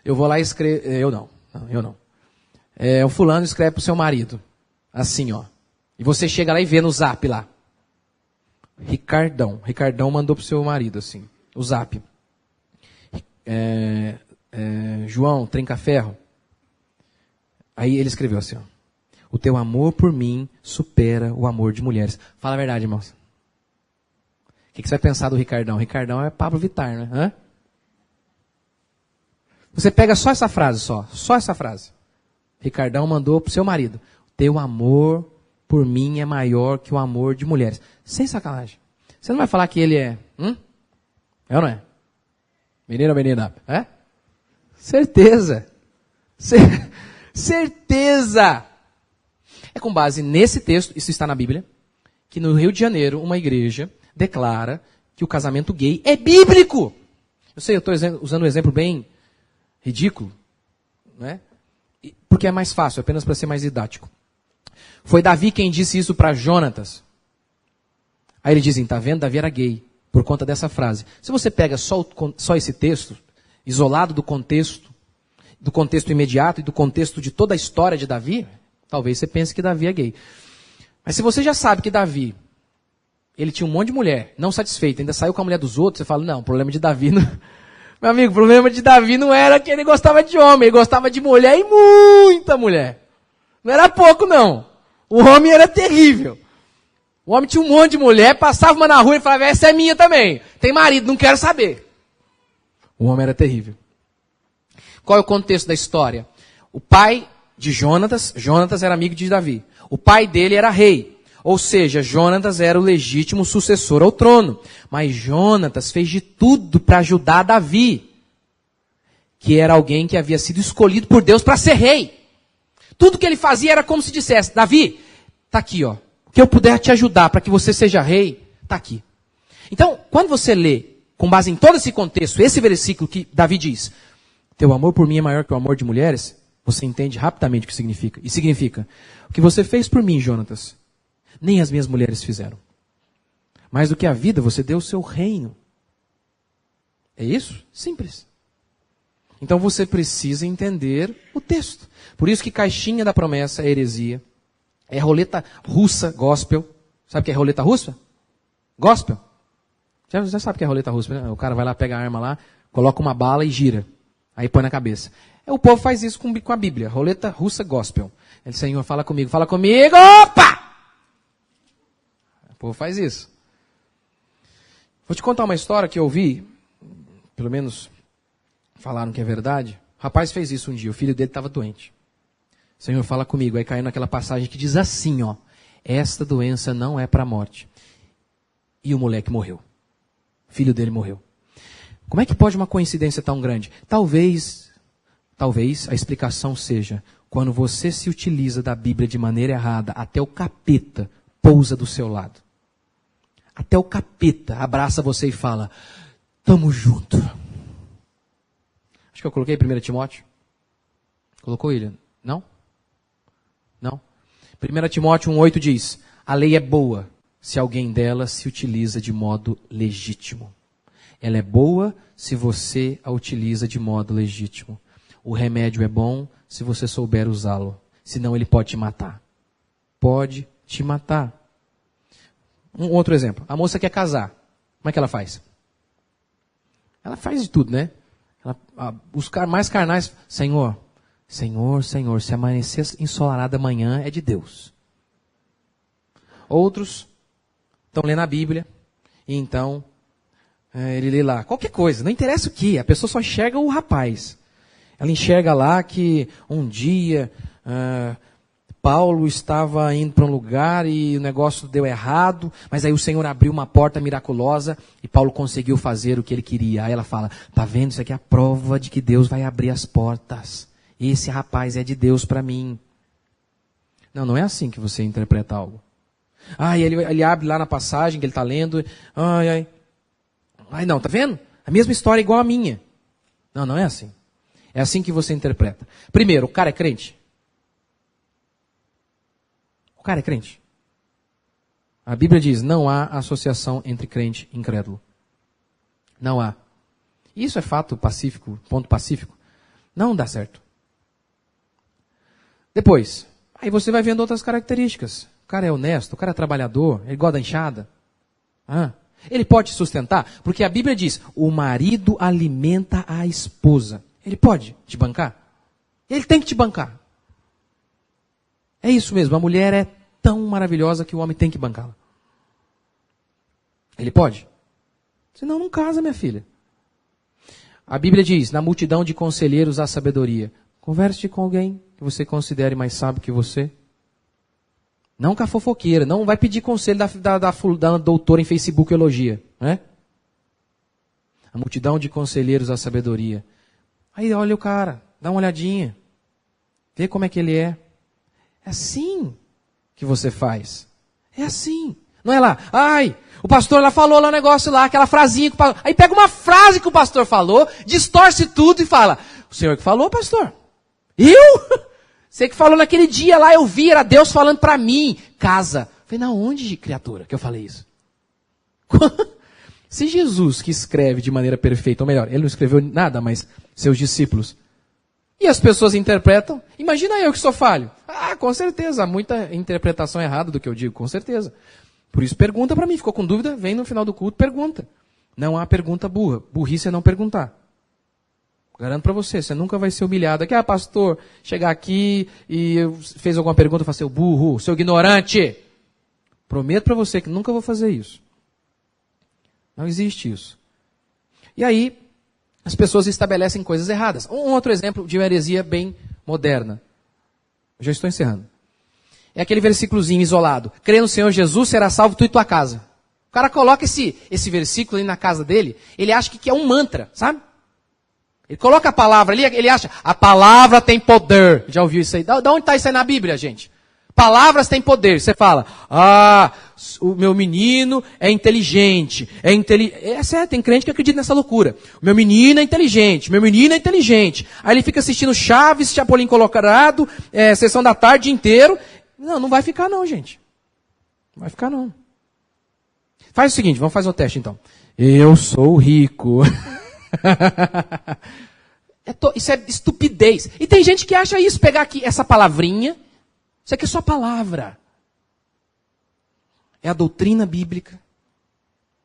Eu vou lá e escrevo... Eu não. O fulano escreve para o seu marido. Assim, ó. E você chega lá e vê no zap lá. Ricardão mandou para o seu marido, assim. O zap. João, Trinca-Ferro. Aí ele escreveu assim, ó. O teu amor por mim supera o amor de mulheres. Fala a verdade, irmãos. O que você vai pensar do Ricardão? Ricardão é Pablo Vittar, né? Hã? Você pega só essa frase, só essa frase. Ricardão mandou para o seu marido. Teu amor por mim é maior que o amor de mulheres. Sem sacanagem. Você não vai falar que ele é... É ou não é? Menino ou menina? É? Certeza. Certeza. É com base nesse texto, isso está na Bíblia, que no Rio de Janeiro, uma igreja declara que o casamento gay é bíblico. Eu sei, eu estou usando um exemplo bem ridículo, né? Porque é mais fácil, apenas para ser mais didático. Foi Davi quem disse isso para Jonatas. Aí eles dizem, tá vendo? Davi era gay, por conta dessa frase. Se você pega só esse texto, isolado do contexto imediato e do contexto de toda a história de Davi, talvez você pense que Davi é gay. Mas se você já sabe que Davi, ele tinha um monte de mulher, não satisfeita, ainda saiu com a mulher dos outros, você fala, não, o problema de Davi não... Meu amigo, o problema de Davi não era que ele gostava de homem, ele gostava de mulher e muita mulher. Não era pouco, não. O homem era terrível. O homem tinha um monte de mulher, passava uma na rua e falava, essa é minha também. Tem marido, não quero saber. O homem era terrível. Qual é o contexto da história? O pai de Jonatas era amigo de Davi. O pai dele era rei. Ou seja, Jonatas era o legítimo sucessor ao trono. Mas Jonatas fez de tudo para ajudar Davi, que era alguém que havia sido escolhido por Deus para ser rei. Tudo que ele fazia era como se dissesse: Davi, está aqui, ó. O que eu puder te ajudar para que você seja rei, está aqui. Então, quando você lê, com base em todo esse contexto, esse versículo que Davi diz: teu amor por mim é maior que o amor de mulheres, você entende rapidamente o que significa. E significa: o que você fez por mim, Jonatas, nem as minhas mulheres fizeram. Mais do que a vida, você deu o seu reino. É isso? Simples. Então você precisa entender o texto. Por isso que caixinha da promessa é heresia. É roleta russa, gospel. Sabe o que é roleta russa? Gospel. Já sabe o que é roleta russa, né? O cara vai lá, pega a arma lá, coloca uma bala e gira. Aí põe na cabeça. O povo faz isso com a Bíblia. Roleta russa, gospel. Ele: Senhor, fala comigo, opa! O povo faz isso. Vou te contar uma história que eu ouvi, pelo menos falaram que é verdade. O rapaz fez isso um dia, o filho dele estava doente. Senhor, fala comigo. Aí caiu naquela passagem que diz assim, ó: esta doença não é para a morte. E o moleque morreu. O filho dele morreu. Como é que pode uma coincidência tão grande? Talvez a explicação seja: quando você se utiliza da Bíblia de maneira errada, até o capeta pousa do seu lado. Até o capeta abraça você e fala: tamo junto. Acho que eu coloquei 1 Timóteo. Colocou, William? Não? Não? 1 Timóteo 1,8 diz: a lei é boa se alguém dela se utiliza de modo legítimo. Ela é boa se você a utiliza de modo legítimo. O remédio é bom se você souber usá-lo. Senão ele pode te matar. Pode te matar. Um outro exemplo. A moça quer casar. Como é que ela faz? Ela faz de tudo, né? Os mais carnais: Senhor, Senhor, Senhor, se amanhecer ensolarado amanhã é de Deus. Outros estão lendo a Bíblia e então ele lê lá qualquer coisa, não interessa o que, a pessoa só enxerga o rapaz. Ela enxerga lá que um dia Paulo estava indo para um lugar e o negócio deu errado, mas aí o Senhor abriu uma porta miraculosa e Paulo conseguiu fazer o que ele queria. Aí ela fala: tá vendo, isso aqui é a prova de que Deus vai abrir as portas. Esse rapaz é de Deus para mim. Não, não é assim que você interpreta algo. Ele abre lá na passagem que ele está lendo. Não, tá vendo? A mesma história igual a minha. Não, não é assim. É assim que você interpreta. Primeiro, o cara é crente? O cara é crente? A Bíblia diz: não há associação entre crente e incrédulo. Não há. Isso é fato pacífico, ponto pacífico. Não dá certo. Depois, aí você vai vendo outras características. O cara é honesto, o cara é trabalhador, ele gosta da enxada. Ele pode sustentar, porque a Bíblia diz: o marido alimenta a esposa. Ele pode te bancar? Ele tem que te bancar. É isso mesmo, a mulher é tão maravilhosa que o homem tem que bancá-la. Ele pode? Senão não casa, minha filha. A Bíblia diz: na multidão de conselheiros há sabedoria. Converse com alguém que você considere mais sábio que você. Não com a fofoqueira. Não vai pedir conselho da doutora em Facebook Elogia. Né? A multidão de conselheiros há sabedoria. Aí olha o cara, dá uma olhadinha. Vê como é que ele é. É assim que você faz. É assim. Não é lá: o pastor lá falou lá um negócio lá, aquela frasinha que o pastor... Aí pega uma frase que o pastor falou, distorce tudo e fala: o senhor que falou, pastor? Eu? Você que falou naquele dia lá, eu vi, era Deus falando para mim. Casa. Eu falei: na onde, criatura, que eu falei isso? Se Jesus, que escreve de maneira perfeita, ou melhor, ele não escreveu nada, mas seus discípulos, e as pessoas interpretam, imagina eu que sou falho. Com certeza, há muita interpretação errada do que eu digo, com certeza. Por isso pergunta para mim, ficou com dúvida? Vem no final do culto, pergunta. Não há pergunta burra. Burrice é não perguntar. Garanto para você nunca vai ser humilhado. Aqui, pastor, chegar aqui e fez alguma pergunta, eu falo: seu burro, seu ignorante. Prometo para você que nunca vou fazer isso. Não existe isso. E aí, as pessoas estabelecem coisas erradas. Um outro exemplo de uma heresia bem moderna. Eu já estou encerrando. É aquele versículozinho isolado. Crê no Senhor Jesus, será salvo tu e tua casa. O cara coloca esse versículo ali na casa dele, ele acha que é um mantra, sabe? Ele coloca a palavra ali, ele acha, a palavra tem poder. Já ouviu isso aí? Da onde está isso aí na Bíblia, gente? Palavras têm poder. Você fala, o meu menino é inteligente. É sério, tem crente que acredita nessa loucura. O meu menino é inteligente, meu menino é inteligente. Aí ele fica assistindo Chaves, Chapolin Colorado, Sessão da Tarde inteiro. Não vai ficar não, gente. Não vai ficar não. Faz o seguinte, vamos fazer o teste então. Eu sou rico. Isso é estupidez. E tem gente que acha isso, pegar aqui essa palavrinha, isso aqui é só palavra. É a doutrina bíblica.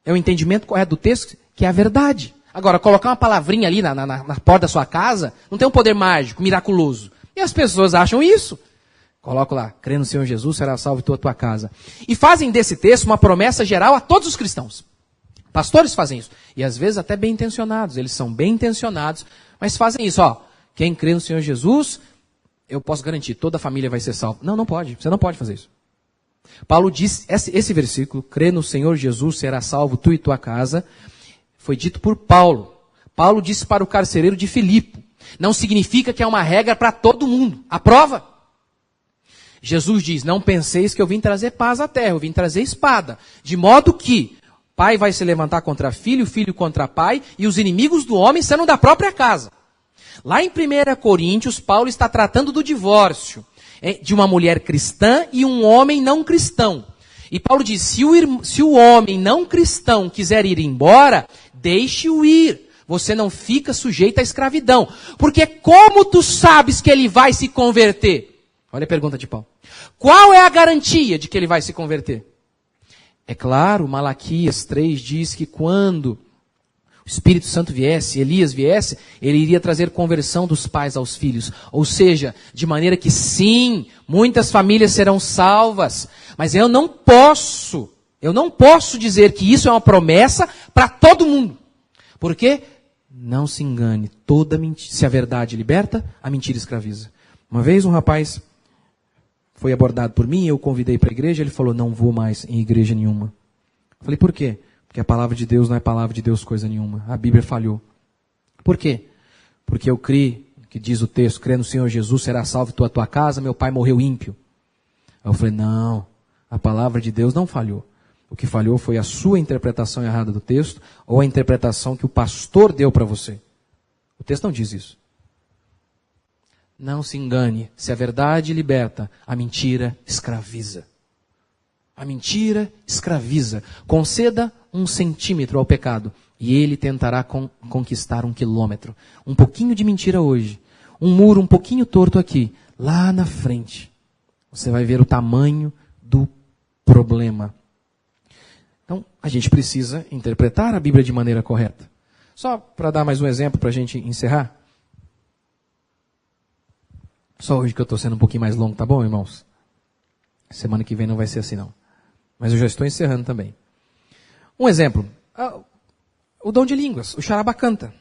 É o entendimento correto do texto, que é a verdade. Agora, colocar uma palavrinha ali na porta da sua casa, não tem um poder mágico, miraculoso. E as pessoas acham isso. Coloca lá, crê no Senhor Jesus, será salvo toda a tua casa. E fazem desse texto uma promessa geral a todos os cristãos. Pastores fazem isso. E às vezes até bem intencionados. Eles são bem intencionados, mas fazem isso. Quem crê no Senhor Jesus, eu posso garantir, toda a família vai ser salva. Não pode. Você não pode fazer isso. Paulo diz, esse versículo, crê no Senhor Jesus, será salvo tu e tua casa, foi dito por Paulo. Paulo disse para o carcereiro de Filipe. Não significa que é uma regra para todo mundo. A prova? Jesus diz, não penseis que eu vim trazer paz à terra, eu vim trazer espada. De modo que pai vai se levantar contra filho, filho contra pai, e os inimigos do homem serão da própria casa. Lá em 1 Coríntios, Paulo está tratando do divórcio de uma mulher cristã e um homem não cristão. E Paulo diz, se o homem não cristão quiser ir embora, deixe-o ir. Você não fica sujeito à escravidão. Porque como tu sabes que ele vai se converter? Olha a pergunta de Paulo. Qual é a garantia de que ele vai se converter? É claro, Malaquias 3 diz que quando o Espírito Santo viesse, Elias viesse, ele iria trazer conversão dos pais aos filhos. Ou seja, de maneira que sim, muitas famílias serão salvas. Mas eu não posso dizer que isso é uma promessa para todo mundo. Por quê? Não se engane, se a verdade liberta, a mentira escraviza. Uma vez um rapaz foi abordado por mim, eu o convidei para a igreja, ele falou, não vou mais em igreja nenhuma. Eu falei, por quê? Porque a palavra de Deus não é palavra de Deus coisa nenhuma. A Bíblia falhou. Por quê? Porque eu criei, que diz o texto, crê no Senhor Jesus, será salvo tua casa, meu pai morreu ímpio. Aí eu falei, não, a palavra de Deus não falhou. O que falhou foi a sua interpretação errada do texto, ou a interpretação que o pastor deu para você. O texto não diz isso. Não se engane, se a verdade liberta, a mentira escraviza. A mentira escraviza. Conceda 1 centímetro ao pecado e ele tentará conquistar 1 quilômetro. Um pouquinho de mentira hoje, um muro um pouquinho torto aqui, lá na frente. Você vai ver o tamanho do problema. Então, a gente precisa interpretar a Bíblia de maneira correta. Só para dar mais um exemplo para a gente encerrar. Só hoje que eu estou sendo um pouquinho mais longo, tá bom, irmãos? Semana que vem não vai ser assim, não. Mas eu já estou encerrando também. Um exemplo. O dom de línguas, o charabacanta.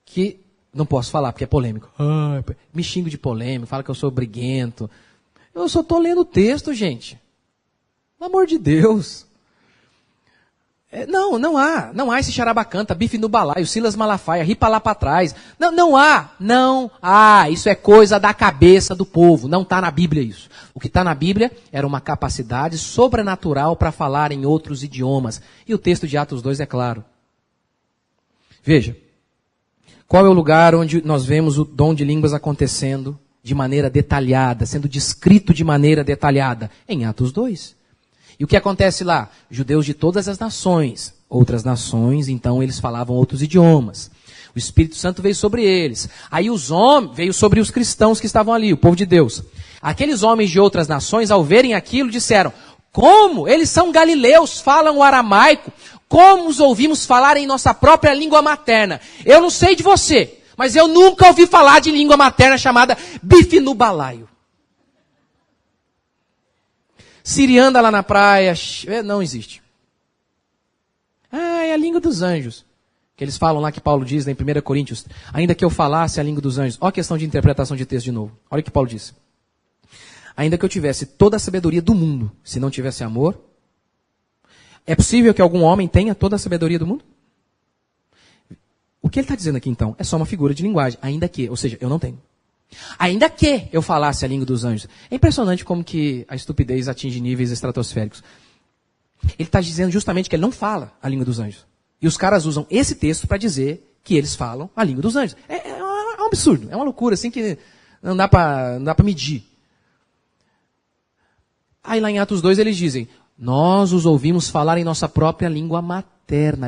Que não posso falar porque é polêmico. Me xingo de polêmico, fala que eu sou briguento. Eu só estou lendo o texto, gente. Pelo amor de Deus. Não há esse charabacanta, bife no balaio, Silas Malafaia, ripa lá para trás. Não há. Isso é coisa da cabeça do povo. Não está na Bíblia isso. O que está na Bíblia era uma capacidade sobrenatural para falar em outros idiomas. E o texto de Atos 2 é claro. Veja, qual é o lugar onde nós vemos o dom de línguas acontecendo de maneira detalhada, sendo descrito de maneira detalhada? Em Atos 2. E o que acontece lá? Judeus de todas as nações. Outras nações, então, eles falavam outros idiomas. O Espírito Santo veio sobre eles. Aí veio sobre os cristãos que estavam ali, o povo de Deus. Aqueles homens de outras nações, ao verem aquilo, disseram, como? Eles são galileus, falam o aramaico. Como os ouvimos falar em nossa própria língua materna? Eu não sei de você, mas eu nunca ouvi falar de língua materna chamada bife no balaio. Siri anda lá na praia, não existe. É a língua dos anjos. Que eles falam lá, que Paulo diz em 1 Coríntios, ainda que eu falasse a língua dos anjos. Olha a questão de interpretação de texto de novo. Olha o que Paulo diz. Ainda que eu tivesse toda a sabedoria do mundo, se não tivesse amor, é possível que algum homem tenha toda a sabedoria do mundo? O que ele está dizendo aqui então é só uma figura de linguagem, ainda que, ou seja, eu não tenho. Ainda que eu falasse a língua dos anjos. É impressionante como que a estupidez atinge níveis estratosféricos. Ele está dizendo justamente que ele não fala a língua dos anjos. E os caras usam esse texto para dizer que eles falam a língua dos anjos. É um absurdo, é uma loucura assim que não dá para medir. Aí lá em Atos 2 eles dizem, nós os ouvimos falar em nossa própria língua materna,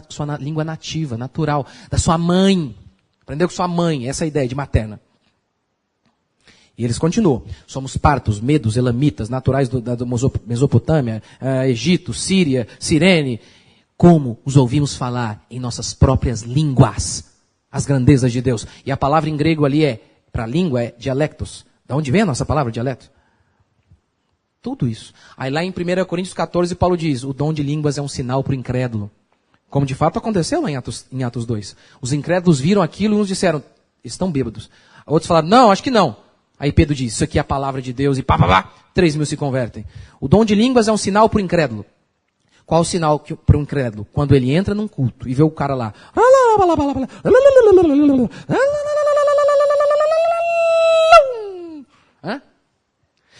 sua língua nativa, natural, da sua mãe. Aprendeu com sua mãe, essa é a ideia de materna. E eles continuam. Somos partos, medos, elamitas, naturais da Mesopotâmia, Egito, Síria, Cirene. Como os ouvimos falar em nossas próprias línguas, as grandezas de Deus. E a palavra em grego ali para língua é dialectos. Da onde vem a nossa palavra dialeto? Tudo isso. Aí lá em 1 Coríntios 14, Paulo diz, o dom de línguas é um sinal para o incrédulo. Como de fato aconteceu lá em Atos 2. Os incrédulos viram aquilo e uns disseram, estão bêbados. Outros falaram, não, acho que não. Aí Pedro diz, isso aqui é a palavra de Deus e 3.000 se convertem. O dom de línguas é um sinal para o incrédulo. Qual o sinal para o incrédulo? Quando ele entra num culto e vê o cara lá.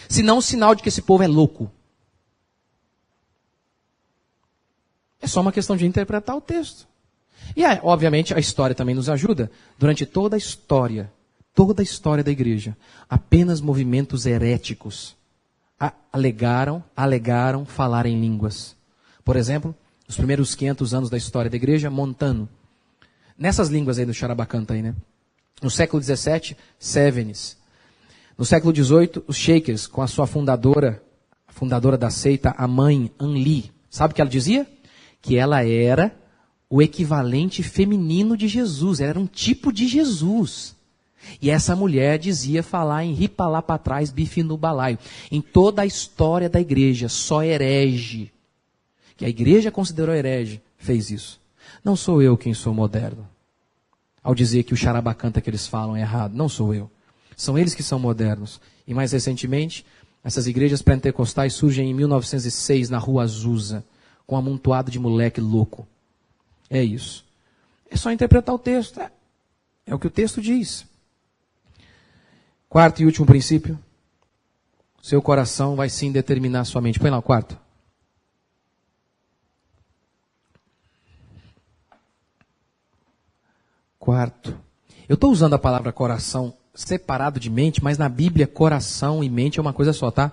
Senão o sinal de que esse povo é louco. É só uma questão de interpretar o texto. E obviamente a história também nos ajuda. Durante toda a história da igreja, apenas movimentos heréticos alegaram falar em línguas. Por exemplo, os primeiros 500 anos da história da igreja, Montano. Nessas línguas aí do Charabacanta aí, né? No século XVII, Cévenes. No século XVIII, os Shakers, com a sua fundadora da seita, a mãe Anli. Sabe o que ela dizia? Que ela era o equivalente feminino de Jesus. Ela era um tipo de Jesus. E essa mulher dizia falar em ripalá para trás, bife no balaio. Em toda a história da igreja, só herege, que a igreja considerou herege, fez isso. Não sou eu quem sou moderno. Ao dizer que o charabacanta que eles falam é errado, não sou eu. São eles que são modernos. E mais recentemente, essas igrejas pentecostais surgem em 1906 na Rua Azusa, com um amontoado de moleque louco. É isso. É só interpretar o texto. É o que o texto diz. Quarto e último princípio. Seu coração vai sim determinar sua mente. Põe lá o quarto. Quarto. Eu estou usando a palavra coração separado de mente, mas na Bíblia coração e mente é uma coisa só, tá?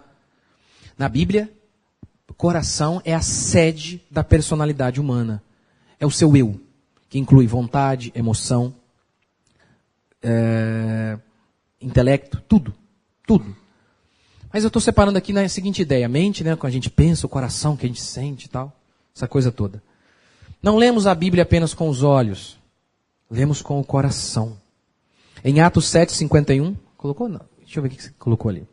Na Bíblia, coração é a sede da personalidade humana. É o seu eu, que inclui vontade, emoção, intelecto, tudo. Mas eu estou separando aqui na seguinte ideia. A mente, né, quando a gente pensa, o coração que a gente sente e tal, essa coisa toda. Não lemos a Bíblia apenas com os olhos. Lemos com o coração. Em Atos 7:51, colocou? Não, deixa eu ver o que você colocou ali.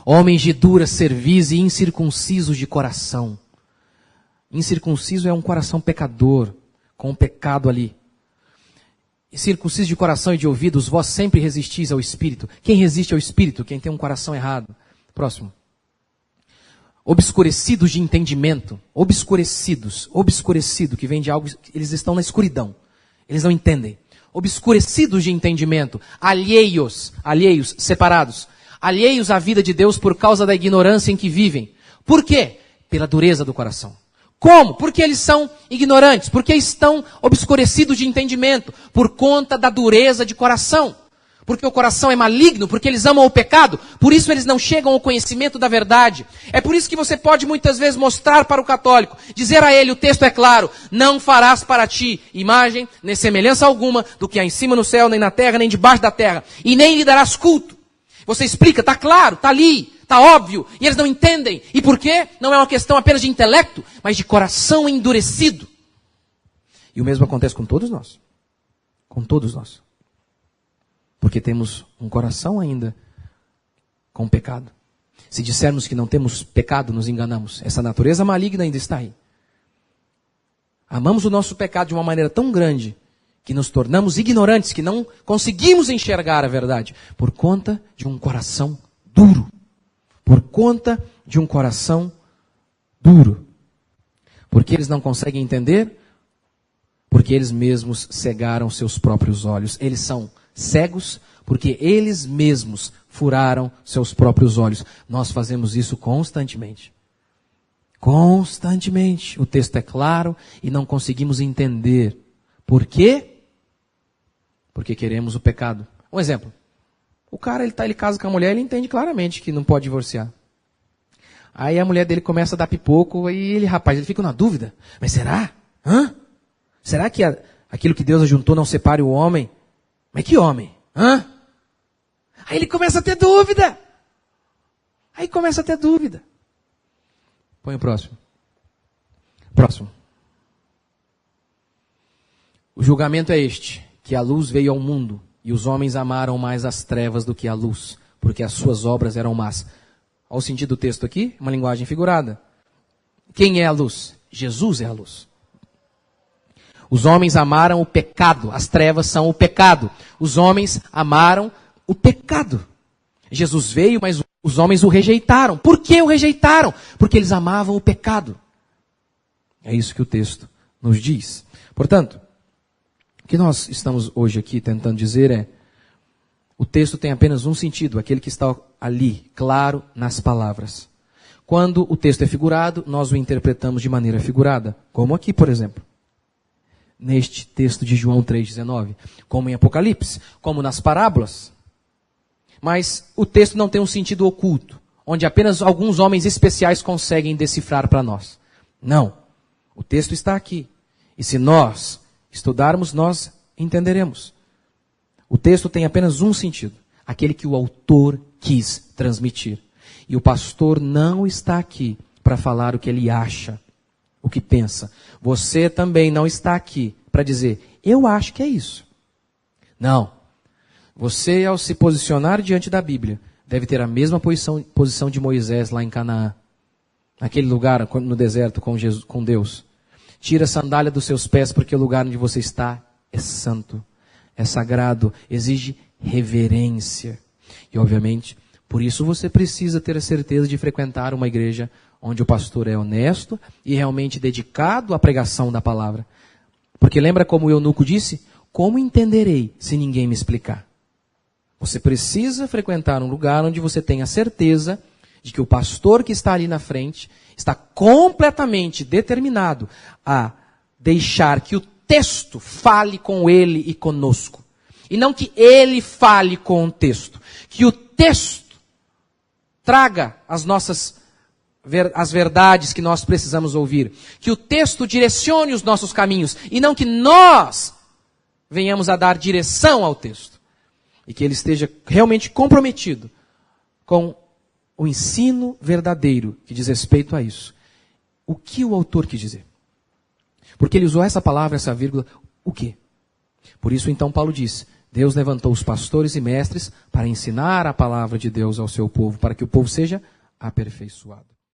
Homens de dura cerviz e incircuncisos de coração. Incircunciso é um coração pecador, com um pecado ali. Circunciso de coração e de ouvidos, vós sempre resistis ao Espírito. Quem resiste ao Espírito? Quem tem um coração errado. Próximo. Obscurecidos de entendimento. Obscurecido, que vem de algo, eles estão na escuridão. Eles não entendem. Obscurecidos de entendimento. Alheios, separados. Alheios à vida de Deus por causa da ignorância em que vivem. Por quê? Pela dureza do coração. Como? Porque eles são ignorantes. Porque estão obscurecidos de entendimento. Por conta da dureza de coração. Porque o coração é maligno. Porque eles amam o pecado. Por isso eles não chegam ao conhecimento da verdade. É por isso que você pode muitas vezes mostrar para o católico. Dizer a ele, o texto é claro. Não farás para ti imagem, nem semelhança alguma, do que há em cima no céu, nem na terra, nem debaixo da terra. E nem lhe darás culto. Você explica, está claro, está ali. Está óbvio, e eles não entendem. E por quê? Não é uma questão apenas de intelecto, mas de coração endurecido. E o mesmo acontece com todos nós. Com todos nós. Porque temos um coração ainda com pecado. Se dissermos que não temos pecado, nos enganamos. Essa natureza maligna ainda está aí. Amamos o nosso pecado de uma maneira tão grande que nos tornamos ignorantes, que não conseguimos enxergar a verdade, por conta de um coração duro. por conta de um coração duro. Porque eles não conseguem entender? Porque eles mesmos cegaram seus próprios olhos. Eles são cegos porque eles mesmos furaram seus próprios olhos. Nós fazemos isso constantemente. Constantemente. O texto é claro e não conseguimos entender. Por quê? Porque queremos o pecado. Um exemplo. O cara, ele casa com a mulher, ele entende claramente que não pode divorciar. Aí a mulher dele começa a dar pipoco e ele fica na dúvida. Mas será? Hã? Será que aquilo que Deus ajuntou não separe o homem? Mas que homem? Hã? Aí ele começa a ter dúvida. Põe o próximo. Próximo. O julgamento é este, que a luz veio ao mundo, e os homens amaram mais as trevas do que a luz, porque as suas obras eram más. Olha o sentido do texto aqui, uma linguagem figurada. Quem é a luz? Jesus é a luz. Os homens amaram o pecado, as trevas são o pecado. Os homens amaram o pecado. Jesus veio, mas os homens o rejeitaram. Por que o rejeitaram? Porque eles amavam o pecado. É isso que o texto nos diz. Portanto, o que nós estamos hoje aqui tentando dizer é, o texto tem apenas um sentido, aquele que está ali, claro, nas palavras. Quando o texto é figurado, nós o interpretamos de maneira figurada. Como aqui, por exemplo. Neste texto de João 3,19. Como em Apocalipse. Como nas parábolas. Mas o texto não tem um sentido oculto, onde apenas alguns homens especiais conseguem decifrar para nós. Não. O texto está aqui. E se nós estudarmos, nós entenderemos. O texto tem apenas um sentido, aquele que o autor quis transmitir. E o pastor não está aqui para falar o que ele acha, o que pensa. Você também não está aqui para dizer, eu acho que é isso. Não. Você, ao se posicionar diante da Bíblia, deve ter a mesma posição de Moisés lá em Canaã. Naquele lugar, no deserto com Deus. Tira a sandália dos seus pés, porque o lugar onde você está é santo. É sagrado, exige reverência. E, obviamente, por isso você precisa ter a certeza de frequentar uma igreja onde o pastor é honesto e realmente dedicado à pregação da palavra. Porque lembra como o eunuco disse? Como entenderei se ninguém me explicar? Você precisa frequentar um lugar onde você tenha certeza de que o pastor que está ali na frente está completamente determinado a deixar que o texto fale com ele e conosco. E não que ele fale com o texto. Que o texto traga as verdades que nós precisamos ouvir. Que o texto direcione os nossos caminhos. E não que nós venhamos a dar direção ao texto. E que ele esteja realmente comprometido com o ensino verdadeiro que diz respeito a isso. O que o autor quis dizer? Porque ele usou essa palavra, essa vírgula, o quê? Por isso então Paulo diz, Deus levantou os pastores e mestres para ensinar a palavra de Deus ao seu povo, para que o povo seja aperfeiçoado.